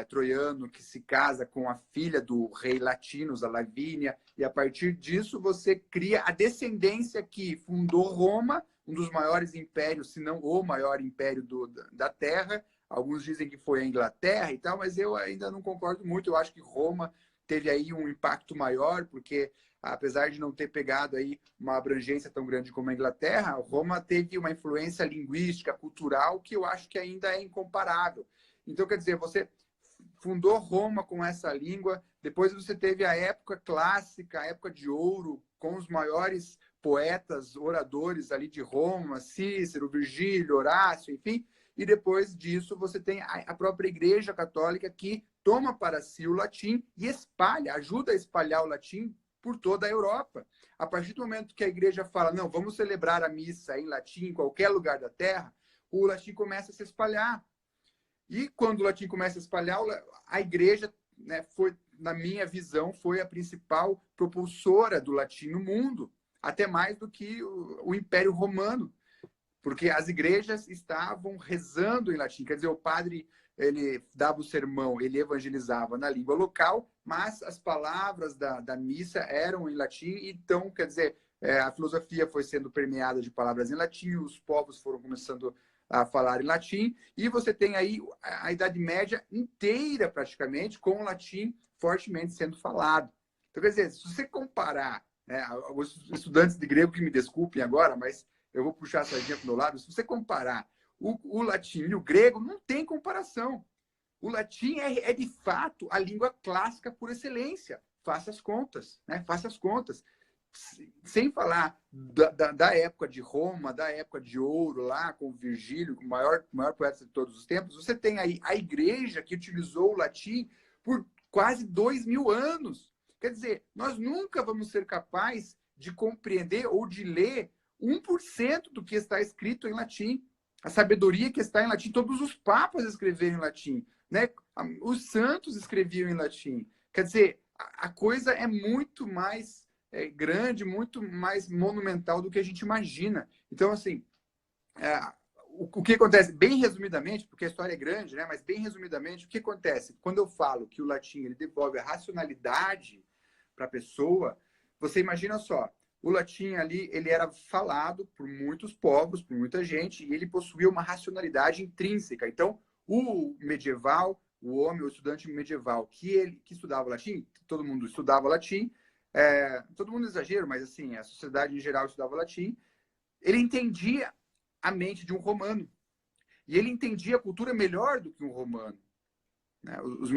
troiano que se casa com a filha do rei Latinus, a Lavínia, e a partir disso você cria a descendência que fundou Roma, um dos maiores impérios, se não o maior império da Terra. Alguns dizem que foi a Inglaterra e tal, mas eu ainda não concordo muito. Eu acho que Roma teve aí um impacto maior, porque apesar de não ter pegado aí uma abrangência tão grande como a Inglaterra, Roma teve uma influência linguística, cultural, que eu acho que ainda é incomparável. Então, quer dizer, você fundou Roma com essa língua, depois você teve a época clássica, a época de ouro, com os maiores poetas, oradores ali de Roma, Cícero, Virgílio, Horácio, enfim, e depois disso você tem a própria Igreja Católica que toma para si o latim e espalha, ajuda a espalhar o latim por toda a Europa. A partir do momento que a igreja fala, não, vamos celebrar a missa em latim em qualquer lugar da terra, o latim começa a se espalhar. E quando o latim começa a espalhar, a igreja, né, foi, na minha visão, foi a principal propulsora do latim no mundo, até mais do que o Império Romano, porque as igrejas estavam rezando em latim. Quer dizer, o padre, ele dava o sermão, ele evangelizava na língua local, mas as palavras da missa eram em latim. Então, quer dizer, a filosofia foi sendo permeada de palavras em latim, os povos foram começando a falar em latim, e você tem aí a Idade Média inteira, praticamente, com o latim fortemente sendo falado. Então, quer dizer, se você comparar, né, os estudantes de grego que me desculpem agora, mas eu vou puxar a sardinha para o meu lado, se você comparar o latim e o grego, não tem comparação. O latim é de fato, a língua clássica por excelência. Faça as contas, né? Faça as contas. Sem falar da época de Roma, da época de ouro lá, com Virgílio, o maior poeta de todos os tempos, você tem aí a igreja que utilizou o latim por quase 2000 anos. Quer dizer, nós nunca vamos ser capazes de compreender ou de ler 1% do que está escrito em latim. A sabedoria que está em latim, todos os papas escreveram em latim, né? Os santos escreviam em latim. Quer dizer, a coisa é muito mais grande, muito mais monumental do que a gente imagina. Então, assim, o que acontece, bem resumidamente, porque a história é grande, né? Mas bem resumidamente, o que acontece? Quando eu falo que o latim ele devolve a racionalidade para a pessoa, você imagina só, o latim ali ele era falado por muitos povos, por muita gente, e ele possuía uma racionalidade intrínseca. Então, o medieval, o homem, o estudante medieval que estudava latim, todo mundo estudava latim, todo mundo exagero, mas assim, a sociedade em geral estudava latim, ele entendia a mente de um romano. E ele entendia a cultura melhor do que um romano, né? Os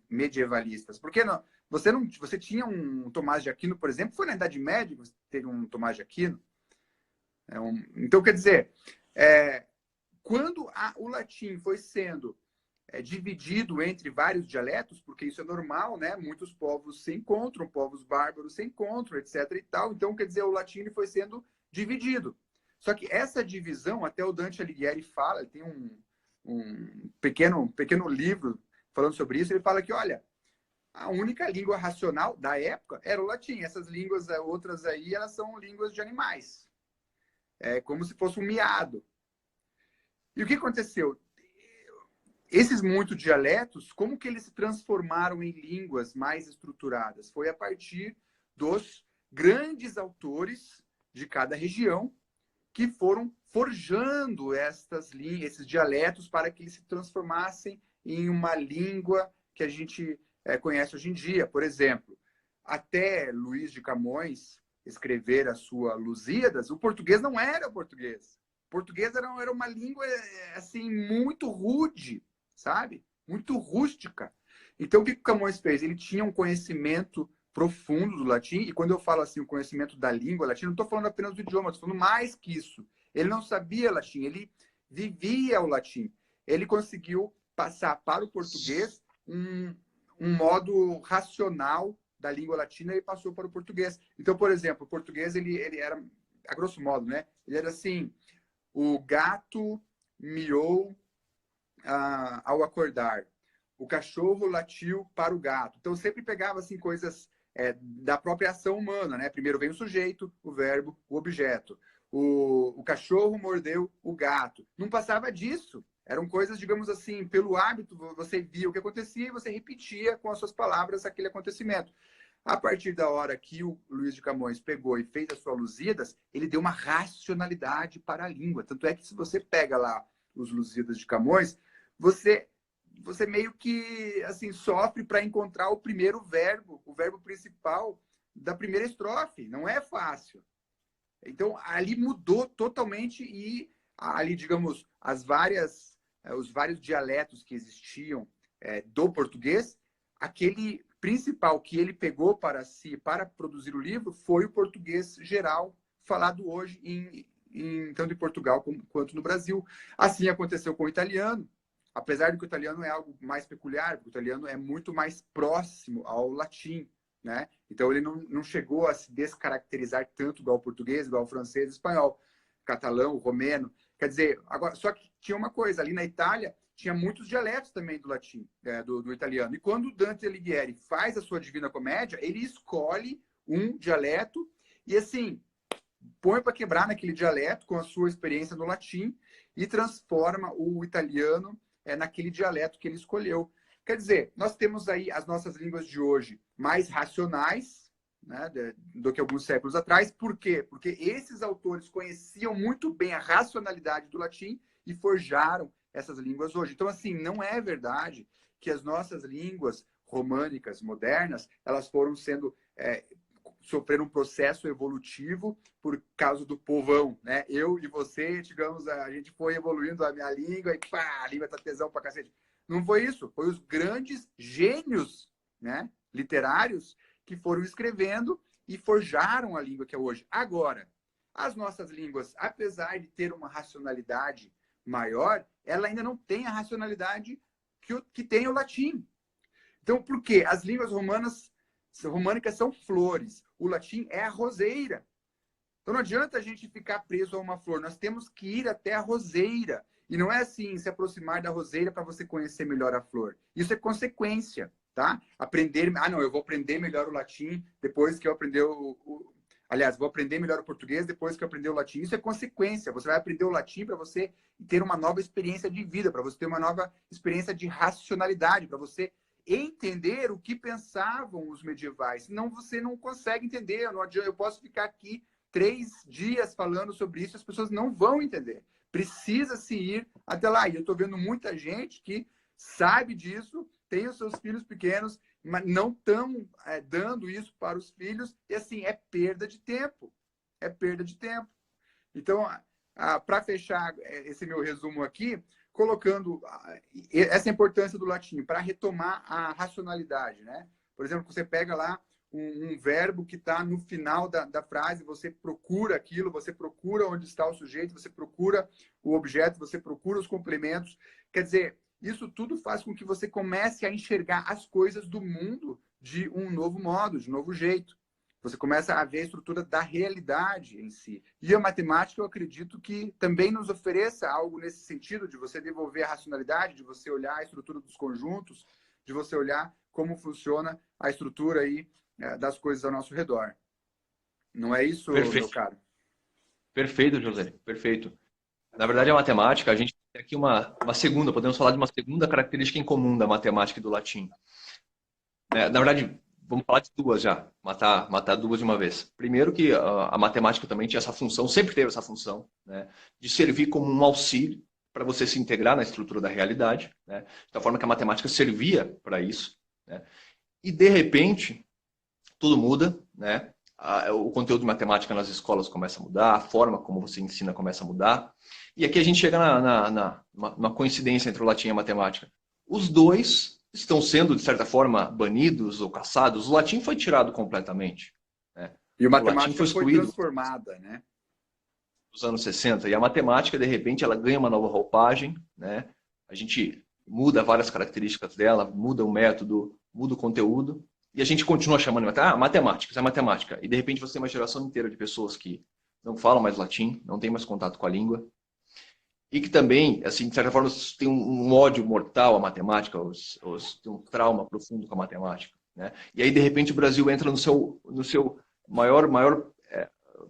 medievalistas. Porque não, você tinha um Tomás de Aquino, por exemplo, foi na Idade Média que você teve um Tomás de Aquino. Então, quer dizer, quando o latim foi sendo dividido entre vários dialetos, porque isso é normal, né? Muitos povos se encontram, povos bárbaros se encontram, etc. e tal. Então, quer dizer, o latim foi sendo dividido. Só que essa divisão, até o Dante Alighieri fala, ele tem um pequeno livro falando sobre isso, ele fala que, olha, a única língua racional da época era o latim. Essas línguas outras aí, elas são línguas de animais. É como se fosse um miado. E o que aconteceu? Esses muitos dialetos, como que eles se transformaram em línguas mais estruturadas? Foi a partir dos grandes autores de cada região que foram forjando esses dialetos para que eles se transformassem em uma língua que a gente conhece hoje em dia. Por exemplo, até Luís de Camões escrever a sua Lusíadas, o português não era português. O português era uma língua assim muito rude, sabe? Muito rústica. Então, o que Camões fez? Ele tinha um conhecimento profundo do latim, e quando eu falo assim, o conhecimento da língua latina, não estou falando apenas do idioma, estou falando mais que isso. Ele não sabia latim, ele vivia o latim. Ele conseguiu passar para o português um modo racional da língua latina e passou para o português. Então, por exemplo, o português, ele era, a grosso modo, né? Ele era assim, o gato miou ao acordar. O cachorro latiu para o gato. Então, sempre pegava assim, coisas da própria ação humana, né? Primeiro vem o sujeito, o verbo, o objeto. O cachorro mordeu o gato. Não passava disso. Eram coisas, digamos assim, pelo hábito, você via o que acontecia e você repetia com as suas palavras aquele acontecimento. A partir da hora que o Luís de Camões pegou e fez a sua Lusíadas, ele deu uma racionalidade para a língua. Tanto é que se você pega lá os Lusíadas de Camões, você meio que assim sofre para encontrar o primeiro verbo, o verbo principal da primeira estrofe. Não é fácil. Então, ali mudou totalmente e ali, digamos, os vários dialetos que existiam do português, aquele principal que ele pegou para si, para produzir o livro, foi o português geral, falado hoje tanto em Portugal quanto no Brasil. Assim aconteceu com o italiano, apesar de que o italiano é algo mais peculiar, porque o italiano é muito mais próximo ao latim, né? Então ele não chegou a se descaracterizar tanto igual o português, igual o francês, o espanhol, o catalão, o romeno. Quer dizer, agora, só que tinha uma coisa, ali na Itália tinha muitos dialetos também do latim, do italiano. E quando o Dante Alighieri faz a sua Divina Comédia, ele escolhe um dialeto e, assim, põe para quebrar naquele dialeto com a sua experiência no latim e transforma o italiano naquele dialeto que ele escolheu. Quer dizer, nós temos aí as nossas línguas de hoje mais racionais, né, do que alguns séculos atrás. Por quê? Porque esses autores conheciam muito bem a racionalidade do latim e forjaram essas línguas hoje. Então, assim, não é verdade que as nossas línguas românicas modernas, elas foram sendo sofreram um processo evolutivo por causa do povão, né? Eu e você, digamos, a gente foi evoluindo a minha língua e pá, a língua tá tesão pra cacete. Não foi isso, foi os grandes gênios, né, literários que foram escrevendo e forjaram a língua que é hoje. Agora, as nossas línguas, apesar de ter uma racionalidade maior, ela ainda não tem a racionalidade que tem o latim. Então, por quê? As línguas românicas são flores. O latim é a roseira. Então, não adianta a gente ficar preso a uma flor. Nós temos que ir até a roseira. E não é assim, se aproximar da roseira para você conhecer melhor a flor. Isso é consequência, tá? Aprender... Ah, não, eu vou aprender melhor o latim depois que eu aprender Aliás, vou aprender melhor o português depois que eu aprender o latim. Isso é consequência. Você vai aprender o latim para você ter uma nova experiência de vida, para você ter uma nova experiência de racionalidade, para você entender o que pensavam os medievais. Senão você não consegue entender. Não adianta, eu posso ficar aqui 3 dias falando sobre isso, as pessoas não vão entender. Precisa-se ir até lá. E eu estou vendo muita gente que sabe disso, tem os seus filhos pequenos, mas não estão dando isso para os filhos. E assim, é perda de tempo. É perda de tempo. Então, para fechar esse meu resumo aqui, colocando essa importância do latim para retomar a racionalidade, né? Por exemplo, você pega lá um verbo que está no final da frase, você procura aquilo, você procura onde está o sujeito, você procura o objeto, você procura os complementos. Quer dizer, isso tudo faz com que você comece a enxergar as coisas do mundo de um novo modo, de um novo jeito. Você começa a ver a estrutura da realidade em si. E a matemática, eu acredito que também nos ofereça algo nesse sentido, de você devolver a racionalidade, de você olhar a estrutura dos conjuntos, de você olhar como funciona a estrutura aí, das coisas ao nosso redor. Não é isso, meu Perfeito, caro? perfeito, José, perfeito. Na verdade, a matemática, a gente tem aqui uma segunda, podemos falar de uma segunda característica em comum da matemática e do latim. Na verdade, vamos falar de duas já, matar duas de uma vez. Primeiro que a matemática também tinha essa função, sempre teve essa função, né, de servir como um auxílio para você se integrar na estrutura da realidade, né, da forma que a matemática servia para isso, né, e de repente tudo muda, né, o conteúdo de matemática nas escolas começa a mudar, a forma como você ensina começa a mudar, e aqui a gente chega numa coincidência entre o latim e a matemática. Os dois estão sendo, de certa forma, banidos ou caçados. O latim foi tirado completamente, né? E a O latim matemática foi foi excluído transformada, né? nos anos 60. E a matemática, de repente, ela ganha uma nova roupagem, né? A gente muda várias características dela, muda o método, muda o conteúdo, e a gente continua chamando de matemática, isso é matemática. E, de repente, você tem uma geração inteira de pessoas que não falam mais latim, não tem mais contato com a língua, e que também, assim, de certa forma, tem um ódio mortal à matemática, tem um trauma profundo com a matemática, né? E aí, de repente, o Brasil entra no seu maior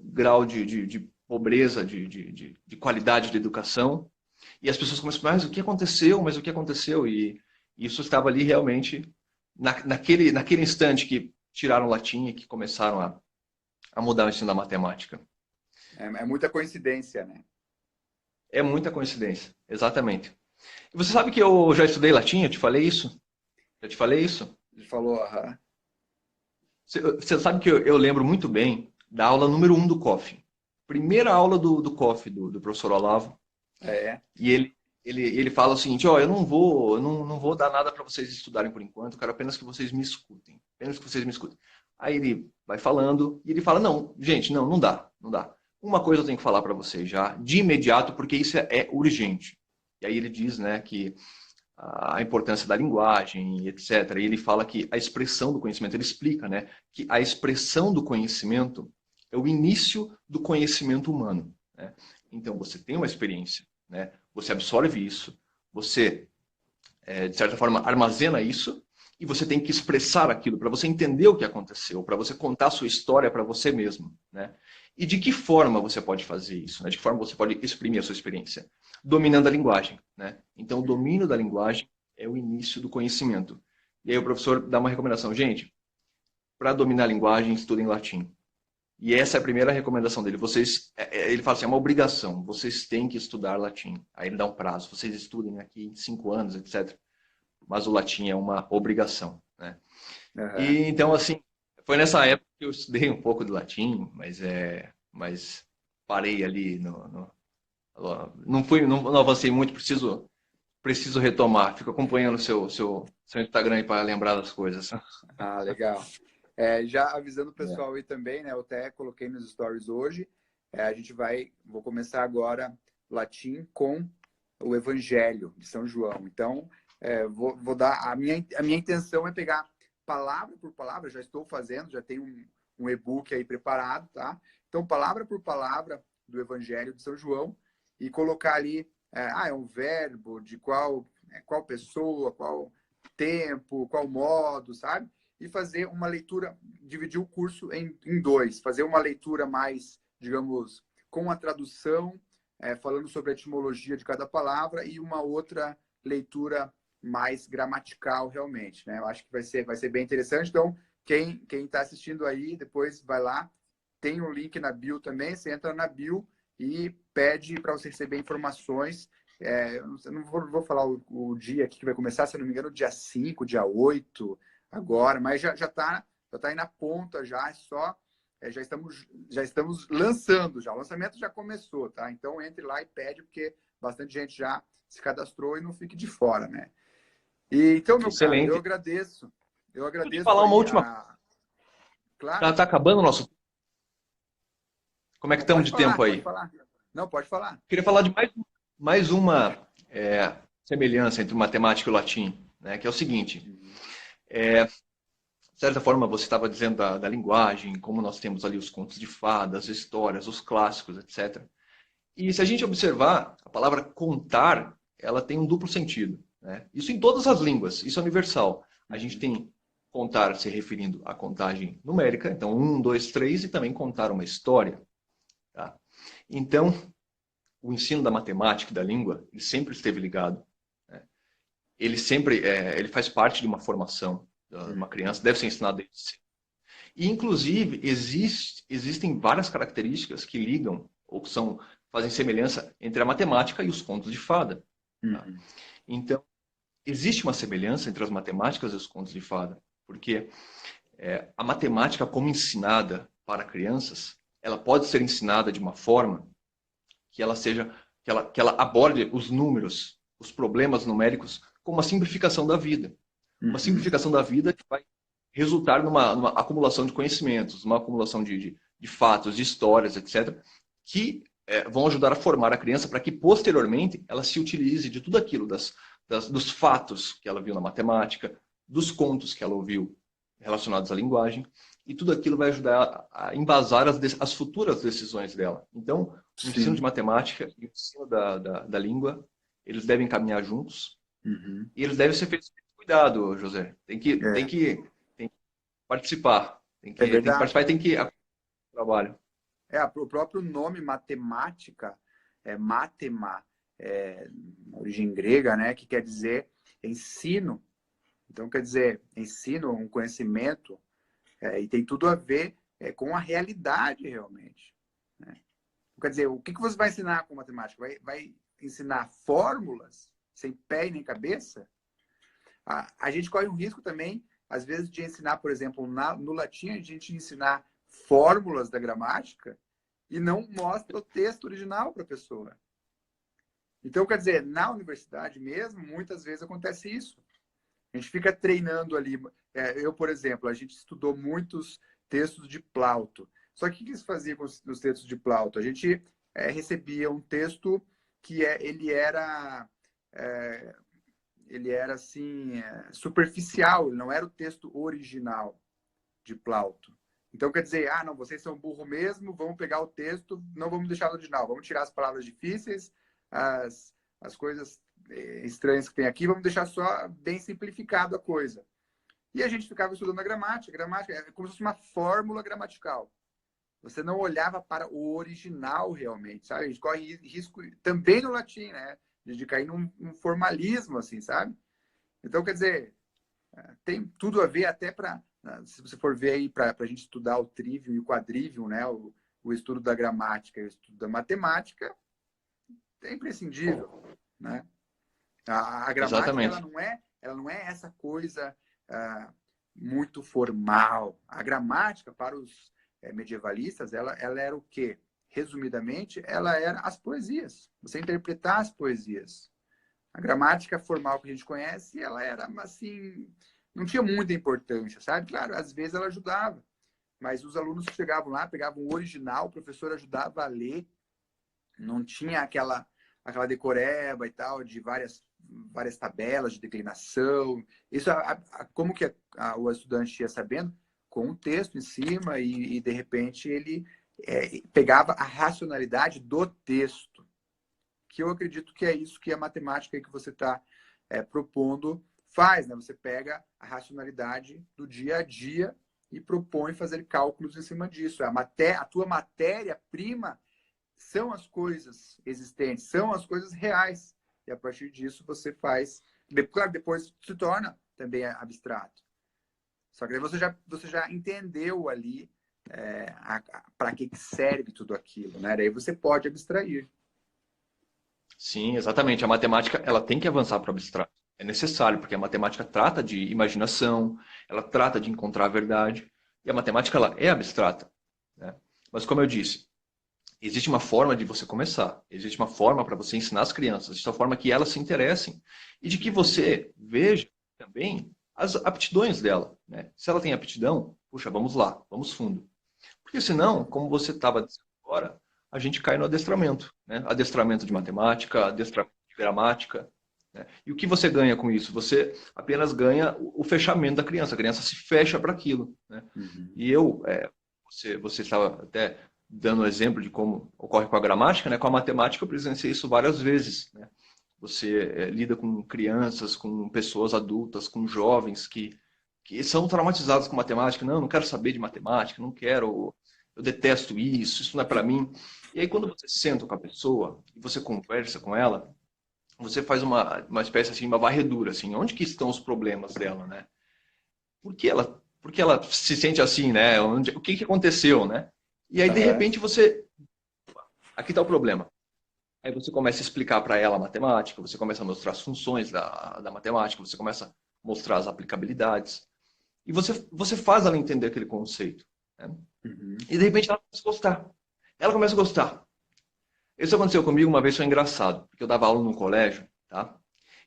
grau de pobreza, de qualidade de educação, e as pessoas começam a falar, mas o que aconteceu? Mas o que aconteceu? E isso estava ali realmente, naquele instante que tiraram o latim e que começaram a mudar o ensino da matemática. É muita coincidência, né? É muita coincidência, exatamente. E você sabe que eu já estudei latim? Eu te falei isso? Já te falei isso? Ele falou, aham. Você sabe que eu lembro muito bem da aula número 1 do COF. Primeira aula do COF, do professor Olavo. É. E ele fala o seguinte, ó, eu não vou dar nada para vocês estudarem por enquanto, eu quero apenas que vocês me escutem. Apenas que vocês me escutem. Aí ele vai falando e ele fala, não, gente, não dá, não dá. Uma coisa eu tenho que falar para vocês já, de imediato, porque isso é urgente. E aí ele diz, né, que a importância da linguagem, etc. E ele fala que a expressão do conhecimento, ele explica, né, que a expressão do conhecimento é o início do conhecimento humano, né? Então, você tem uma experiência, né? Você absorve isso, você, de certa forma, armazena isso, e você tem que expressar aquilo para você entender o que aconteceu, para você contar a sua história para você mesmo, né? E de que forma você pode fazer isso, né? De que forma você pode exprimir a sua experiência? Dominando a linguagem, né? Então, o domínio da linguagem é o início do conhecimento. E aí o professor dá uma recomendação. Gente, para dominar a linguagem, estudem latim. E essa é a primeira recomendação dele. Ele fala assim, é uma obrigação. Vocês têm que estudar latim. Aí ele dá um prazo. Vocês estudem aqui 5 anos, etc. Mas o latim é uma obrigação, né? Aham. E então, assim, foi nessa época que eu estudei um pouco de latim, mas parei ali não avancei muito. Preciso retomar. Fico acompanhando o seu Instagram aí para lembrar das coisas. Ah, legal. Já avisando o pessoal aí também, né? Eu até coloquei nos stories hoje. Vou começar agora latim com o Evangelho de São João. Então, vou dar a minha intenção é pegar palavra por palavra. Já estou fazendo, já tenho um e-book aí preparado, tá? Então, palavra por palavra do Evangelho de São João e colocar ali, é um verbo de qual pessoa, qual tempo, qual modo, sabe? E fazer uma leitura, dividir o curso em dois, fazer uma leitura mais, digamos, com a tradução, falando sobre a etimologia de cada palavra, e uma outra leitura mais gramatical, realmente, né? Eu acho que vai ser bem interessante. Então, quem está assistindo aí, depois vai lá, tem um link na bio também, você entra na bio e pede para você receber informações. Eu não vou falar o dia aqui que vai começar, se eu não me engano, dia 5, dia 8 agora, mas já está aí na ponta, já estamos lançando, já o lançamento já começou, tá? Então entre lá e pede, porque bastante gente já se cadastrou e não fique de fora, né? E então, meu caro, eu Excelente. agradeço, eu Pude agradeço falar uma aí última. Já claro, está acabando o nosso. Como é que não, estamos de tempo pode aí? falar, não, pode falar. Queria falar de mais uma semelhança entre o matemática e o latim, né? Que é o seguinte. Uhum. De certa forma, você estava dizendo da linguagem, como nós temos ali os contos de fadas, as histórias, os clássicos, etc. E se a gente observar, a palavra contar, ela tem um duplo sentido, né? Isso em todas as línguas, isso é universal. A gente Uhum. tem contar se referindo à contagem numérica, então 1, 2, 3, e também contar uma história. Tá? Então, o ensino da matemática e da língua, ele sempre esteve ligado, né? Ele faz parte de uma formação de uma criança, deve ser ensinado desde cedo. E, inclusive, existem várias características que ligam ou que fazem semelhança entre a matemática e os contos de fada. Tá? Uhum. Então, existe uma semelhança entre as matemáticas e os contos de fada, porque a matemática, como ensinada para crianças, ela pode ser ensinada de uma forma que ela seja, que ela aborde os números, os problemas numéricos, como uma simplificação da vida. Uma Uhum. simplificação da vida que vai resultar numa acumulação de conhecimentos, uma acumulação de fatos, de histórias, etc., que vão ajudar a formar a criança para que, posteriormente, ela se utilize de tudo aquilo, dos fatos que ela viu na matemática, dos contos que ela ouviu relacionados à linguagem, e tudo aquilo vai ajudar a embasar as futuras decisões dela. Então, o ensino de Sim. matemática e o ensino da língua, eles devem caminhar juntos, Uhum. e eles devem ser feitos com cuidado, José. É, Tem que participar. é Tem que participar verdade. e tem que acompanhar o trabalho. O próprio nome matemática, matema, origem grega, né, que quer dizer ensino. Então, quer dizer, ensino, um conhecimento, e tem tudo a ver com a realidade, realmente. Né? Quer dizer, o que você vai ensinar com matemática? Vai ensinar fórmulas sem pé e nem cabeça? A gente corre um risco também, às vezes, de ensinar, por exemplo, no latim, a gente ensinar fórmulas da gramática e não mostra o texto original para a pessoa. Então, quer dizer, na universidade mesmo, muitas vezes acontece isso. A gente fica treinando ali. Eu, por exemplo, a gente estudou muitos textos de Plauto. Só que o que se fazia com os textos de Plauto? A gente recebia um texto que é, ele era assim superficial, ele não era o texto original de Plauto. Então, quer dizer, não, vocês são burro mesmo, vamos pegar o texto, não vamos deixar no original, vamos tirar as palavras difíceis, as coisas estranhas que tem aqui, vamos deixar só bem simplificado a coisa. E a gente ficava estudando a gramática. Gramática é como se fosse uma fórmula gramatical. Você não olhava para o original realmente, sabe? A gente corre risco também no latim, né? De cair num formalismo, assim, sabe? Então, quer dizer, tem tudo a ver até para... Se você for ver aí para a gente estudar o trivium e o quadrivium, né? O estudo da gramática e o estudo da matemática é imprescindível, né? A gramática, Exatamente. ela não é essa coisa muito formal. A gramática, para os medievalistas, ela era o quê? Resumidamente, ela era as poesias. Você interpretar as poesias. A gramática formal que a gente conhece, ela era, assim, não tinha muita importância, sabe? Claro, às vezes ela ajudava, mas os alunos que chegavam lá, pegavam o original, o professor ajudava a ler, não tinha aquela decoreba e tal, de várias tabelas de declinação. Isso, como que o estudante ia sabendo? Com um texto em cima e de repente, ele pegava a racionalidade do texto, que eu acredito que é isso que a matemática que você está propondo faz, né? Você pega a racionalidade do dia a dia e propõe fazer cálculos em cima disso. A tua matéria-prima são as coisas existentes, são as coisas reais. E a partir disso você faz... Claro, depois se torna também abstrato. Só que aí você já entendeu ali para que serve tudo aquilo, né? Daí você pode abstrair. Sim, exatamente. A matemática, ela tem que avançar para o abstrato. É necessário, porque a matemática trata de imaginação, ela trata de encontrar a verdade. E a matemática, ela é abstrata, né? Mas, como eu disse, existe uma forma de você começar. Existe uma forma para você ensinar as crianças. Existe uma forma que elas se interessem. E de que você veja também as aptidões dela, né? Se ela tem aptidão, puxa, vamos lá, vamos fundo. Porque senão, como você estava dizendo agora, a gente cai no adestramento, né? Adestramento de matemática, adestramento de gramática, né? E o que você ganha com isso? Você apenas ganha o fechamento da criança. A criança se fecha para aquilo, né? Uhum. E você estava até dando o exemplo de como ocorre com a gramática, né? Com a matemática eu presenciei isso várias vezes, né? Você lida com crianças, com pessoas adultas, com jovens que são traumatizados com matemática. Não, não quero saber de matemática, não quero, eu detesto isso não é para mim. E aí quando você senta com a pessoa e você conversa com ela, você faz uma espécie assim, uma varredura, assim, onde que estão os problemas dela, né? Por que ela se sente assim, né? O que aconteceu, né? E aí, de Uhum. repente, aqui está o problema. Aí você começa a explicar para ela a matemática, você começa a mostrar as funções da matemática, você começa a mostrar as aplicabilidades. E você faz ela entender aquele conceito, né? Uhum. E de repente ela começa a gostar. Ela começa a gostar. Isso aconteceu comigo uma vez, foi engraçado, porque eu dava aula num colégio, tá?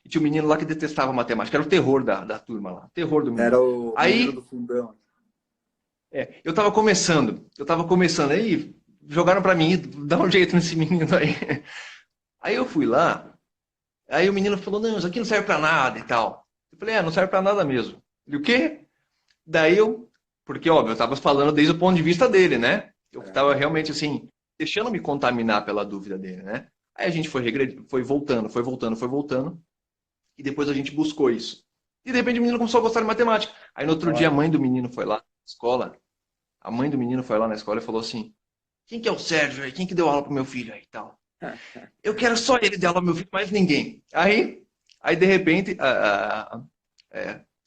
E tinha um menino lá que detestava matemática, era o terror da turma lá, o terror do menino. Era o menino Aí, do fundão. eu tava começando, aí jogaram para mim, dá um jeito nesse menino aí. Aí eu fui lá, aí o menino falou, não, isso aqui não serve para nada e tal. Eu falei, não serve para nada mesmo. Ele, o quê? Daí porque óbvio, eu estava falando desde o ponto de vista dele, né? Eu estava realmente assim, deixando me contaminar pela dúvida dele, né? Aí a gente foi voltando, foi voltando, foi voltando, e depois a gente buscou isso. E de repente o menino começou a gostar de matemática. Aí no outro dia a Olha. mãe do menino foi lá na escola, a mãe do menino foi lá na escola e falou assim, quem que é o Sérgio aí? Quem que deu aula pro meu filho aí e tal? Eu quero só ele dar aula pro meu filho, mais ninguém. Aí de repente,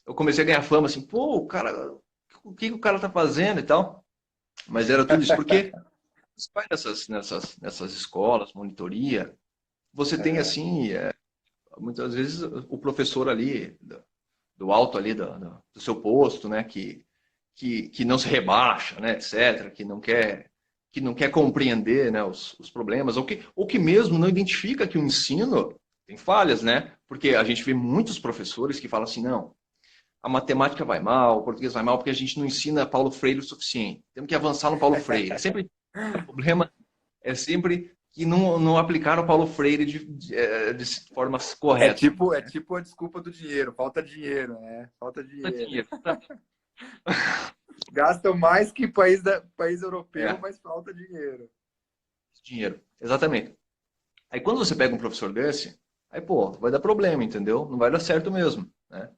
eu comecei a ganhar fama, assim, pô, o cara, o que o cara tá fazendo e tal. Mas era tudo isso, porque você vai nessas escolas, monitoria, você tem Uhum. assim, muitas vezes o professor ali, do alto ali do seu posto, né, que não se rebaixa, né, etc., que não quer compreender, né, os problemas, ou que mesmo não identifica que o ensino tem falhas, né? Porque a gente vê muitos professores que falam assim, não, a matemática vai mal, o português vai mal, porque a gente não ensina Paulo Freire o suficiente. Temos que avançar no Paulo Freire. O problema é sempre que não aplicaram o Paulo Freire de formas corretas. É tipo a desculpa do dinheiro. Falta dinheiro, né? Falta Falta dinheiro. dinheiro. Gastam mais que país europeu, É, mas falta dinheiro. dinheiro. Exatamente. Aí quando você pega um professor desse, aí, pô, vai dar problema, entendeu? Não vai dar certo mesmo, né?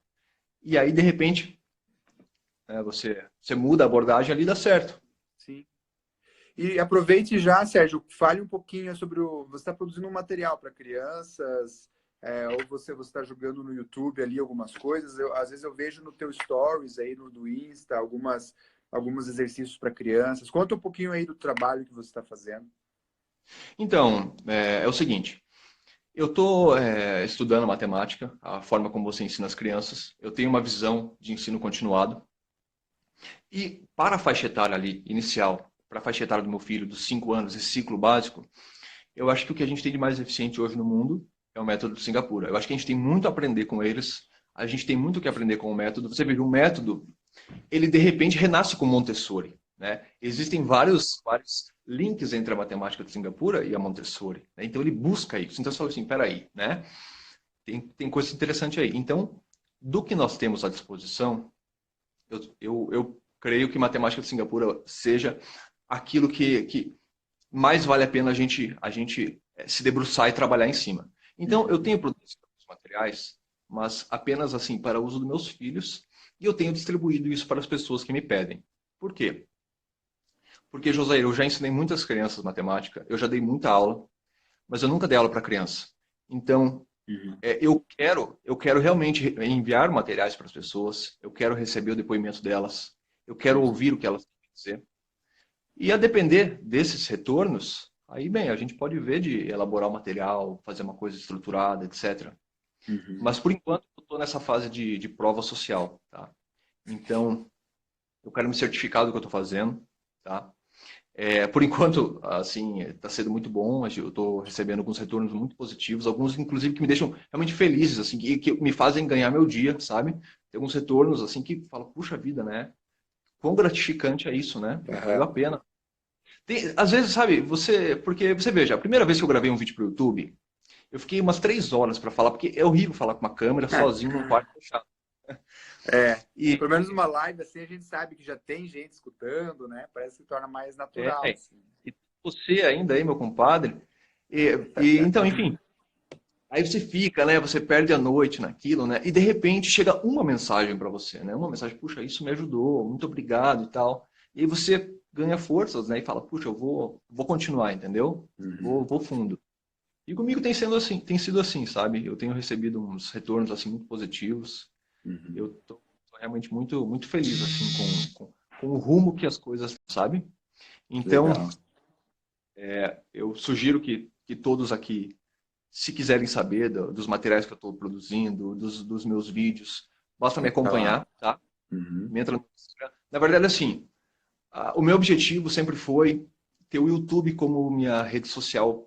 E aí, de repente, você muda a abordagem ali e dá certo. Sim. E aproveite já, Sérgio, fale um pouquinho sobre o. Você está produzindo um material para crianças, ou você está jogando no YouTube ali algumas coisas. Às vezes eu vejo no teu stories aí no Insta alguns exercícios para crianças. Conta um pouquinho aí do trabalho que você está fazendo. Então, é o seguinte, eu estou estudando matemática, a forma como você ensina as crianças. Eu tenho uma visão de ensino continuado. E para a faixa etária ali, inicial, para a faixa etária do meu filho, dos 5 anos, esse ciclo básico, eu acho que o que a gente tem de mais eficiente hoje no mundo é o método de Singapura. Eu acho que a gente tem muito a aprender com eles, a gente tem muito o que aprender com o método. Você veja, o método, ele de repente renasce com Montessori, né? Existem vários links entre a matemática de Singapura e a Montessori, né? Então ele busca isso. Então você fala assim, peraí, né? Tem coisa interessante aí. Então, do que nós temos à disposição, eu creio que matemática de Singapura seja aquilo que mais vale a pena a gente se debruçar e trabalhar em cima. Então, eu Uhum. tenho produzido alguns materiais, mas apenas assim para uso dos meus filhos, e eu tenho distribuído isso para as pessoas que me pedem. Por quê? Porque, José, eu já ensinei muitas crianças matemática, eu já dei muita aula, mas eu nunca dei aula para criança. Então, Uhum. eu quero realmente enviar materiais para as pessoas, eu quero receber o depoimento delas, eu quero Uhum. ouvir o que elas têm a dizer. E a depender desses retornos, aí bem, a gente pode ver de elaborar o material, fazer uma coisa estruturada, etc. Uhum. Mas por enquanto eu estou nessa fase de prova social, tá? Então eu quero me certificar do que eu estou fazendo, tá? Por enquanto, assim, está sendo muito bom. Eu estou recebendo alguns retornos muito positivos, alguns inclusive que me deixam realmente felizes, assim, que me fazem ganhar meu dia, sabe? Tem alguns retornos assim que falam, puxa vida, né? Quão gratificante é isso, né? Valeu Aham. a pena. Às vezes, sabe, porque você veja, a primeira vez que eu gravei um vídeo para o YouTube, eu fiquei umas 3 horas para falar, porque é horrível falar com uma câmera sozinho num quarto fechado. É, E pelo menos uma live assim a gente sabe que já tem gente escutando, né? Parece que torna mais natural, é, assim. e você ainda aí, meu compadre, então, enfim, aí você fica, né? Você perde a noite naquilo, né? E de repente chega uma mensagem para você, né? Uma mensagem, puxa, isso me ajudou, muito obrigado e tal. E aí você ganha forças, né? E fala, puxa, eu vou continuar, entendeu? Uhum. Vou fundo. E comigo tem sido assim, sabe? Eu tenho recebido uns retornos assim muito positivos. Uhum. Eu tô realmente muito muito feliz assim com o rumo que as coisas, sabe? Que Então, legal. eu sugiro que todos aqui, se quiserem saber dos materiais que eu estou produzindo, dos meus vídeos, basta me Entra lá. acompanhar, tá? Uhum. Me entra no Instagram. Na verdade, assim, o meu objetivo sempre foi ter o YouTube como minha rede social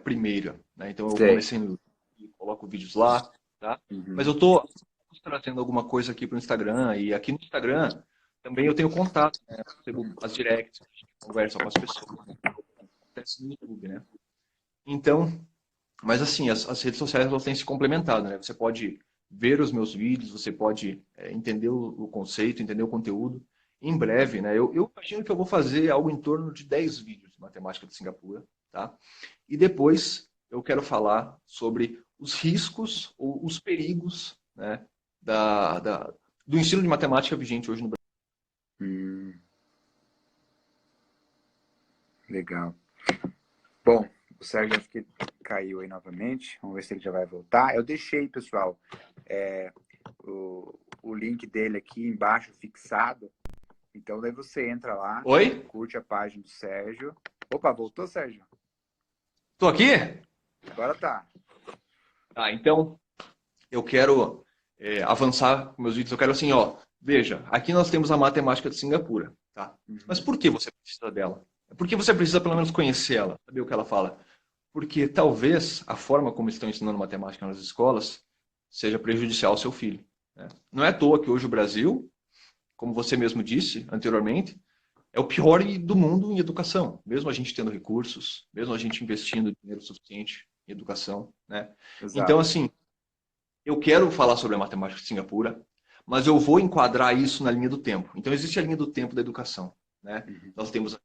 primeira, né? Então eu Sei. comecei no YouTube, coloco vídeos lá, tá? Mas Uhum. eu tô trazendo alguma coisa aqui para o Instagram, e aqui no Instagram também eu tenho contato, né? Eu recebo as directs, a gente conversa com as pessoas, acontece no YouTube, né? Então, mas assim, as redes sociais elas têm se complementado, né? Você pode ver os meus vídeos, você pode entender o conceito, entender o conteúdo. Em breve, né? Eu imagino que eu vou fazer algo em torno de 10 vídeos de matemática de Singapura, tá? E depois eu quero falar sobre os riscos ou os perigos, né, do ensino de matemática vigente hoje no Brasil. Hum, legal. Bom, o Sérgio acho que caiu aí novamente. Vamos ver se ele já vai voltar. Eu deixei, pessoal, é, o link dele aqui embaixo fixado. Então daí você entra lá, Oi? curte a página do Sérgio. Opa, voltou, Sérgio? Tô aqui? Agora tá. Ah, então eu quero avançar com meus vídeos. Eu quero assim, ó, veja, aqui nós temos a matemática de Singapura, tá? Mas Uhum. por que você precisa dela? Por que você precisa pelo menos conhecer ela, saber o que ela fala? Porque talvez a forma como estão ensinando matemática nas escolas seja prejudicial ao seu filho, né? Não é à toa que hoje o Brasil, como você mesmo disse anteriormente, é o pior do mundo em educação, mesmo a gente tendo recursos, mesmo a gente investindo dinheiro suficiente em educação, né? Então, Exato. assim, eu quero falar sobre a matemática de Singapura, mas eu vou enquadrar isso na linha do tempo. Então, existe a linha do tempo da educação, né? Nós temos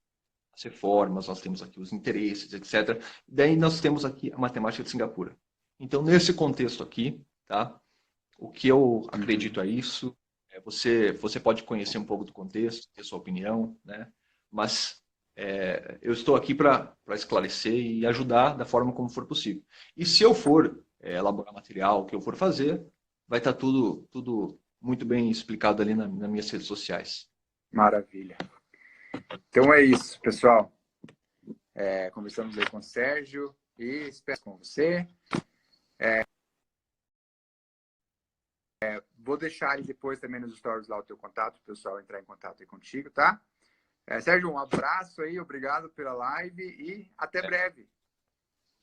as reformas, nós temos aqui os interesses, etc. Daí nós temos aqui a matemática de Singapura. Então, nesse contexto aqui, tá? O que eu acredito é isso. Você pode conhecer um pouco do contexto, ter sua opinião, né? Mas eu estou aqui para esclarecer e ajudar da forma como for possível. E se eu for elaborar material, o que eu for fazer, vai estar tudo muito bem explicado ali nas minhas redes sociais. Maravilha. Então é isso, pessoal. Conversamos aí com o Sérgio e espero com você. Vou deixar aí depois também nos stories lá o teu contato, o pessoal entrar em contato aí contigo, tá? Sérgio, um abraço aí, obrigado pela live e até breve.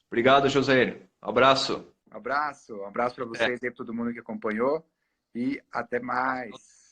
Obrigado, José. Abraço. Um abraço para vocês e para todo mundo que acompanhou e até mais.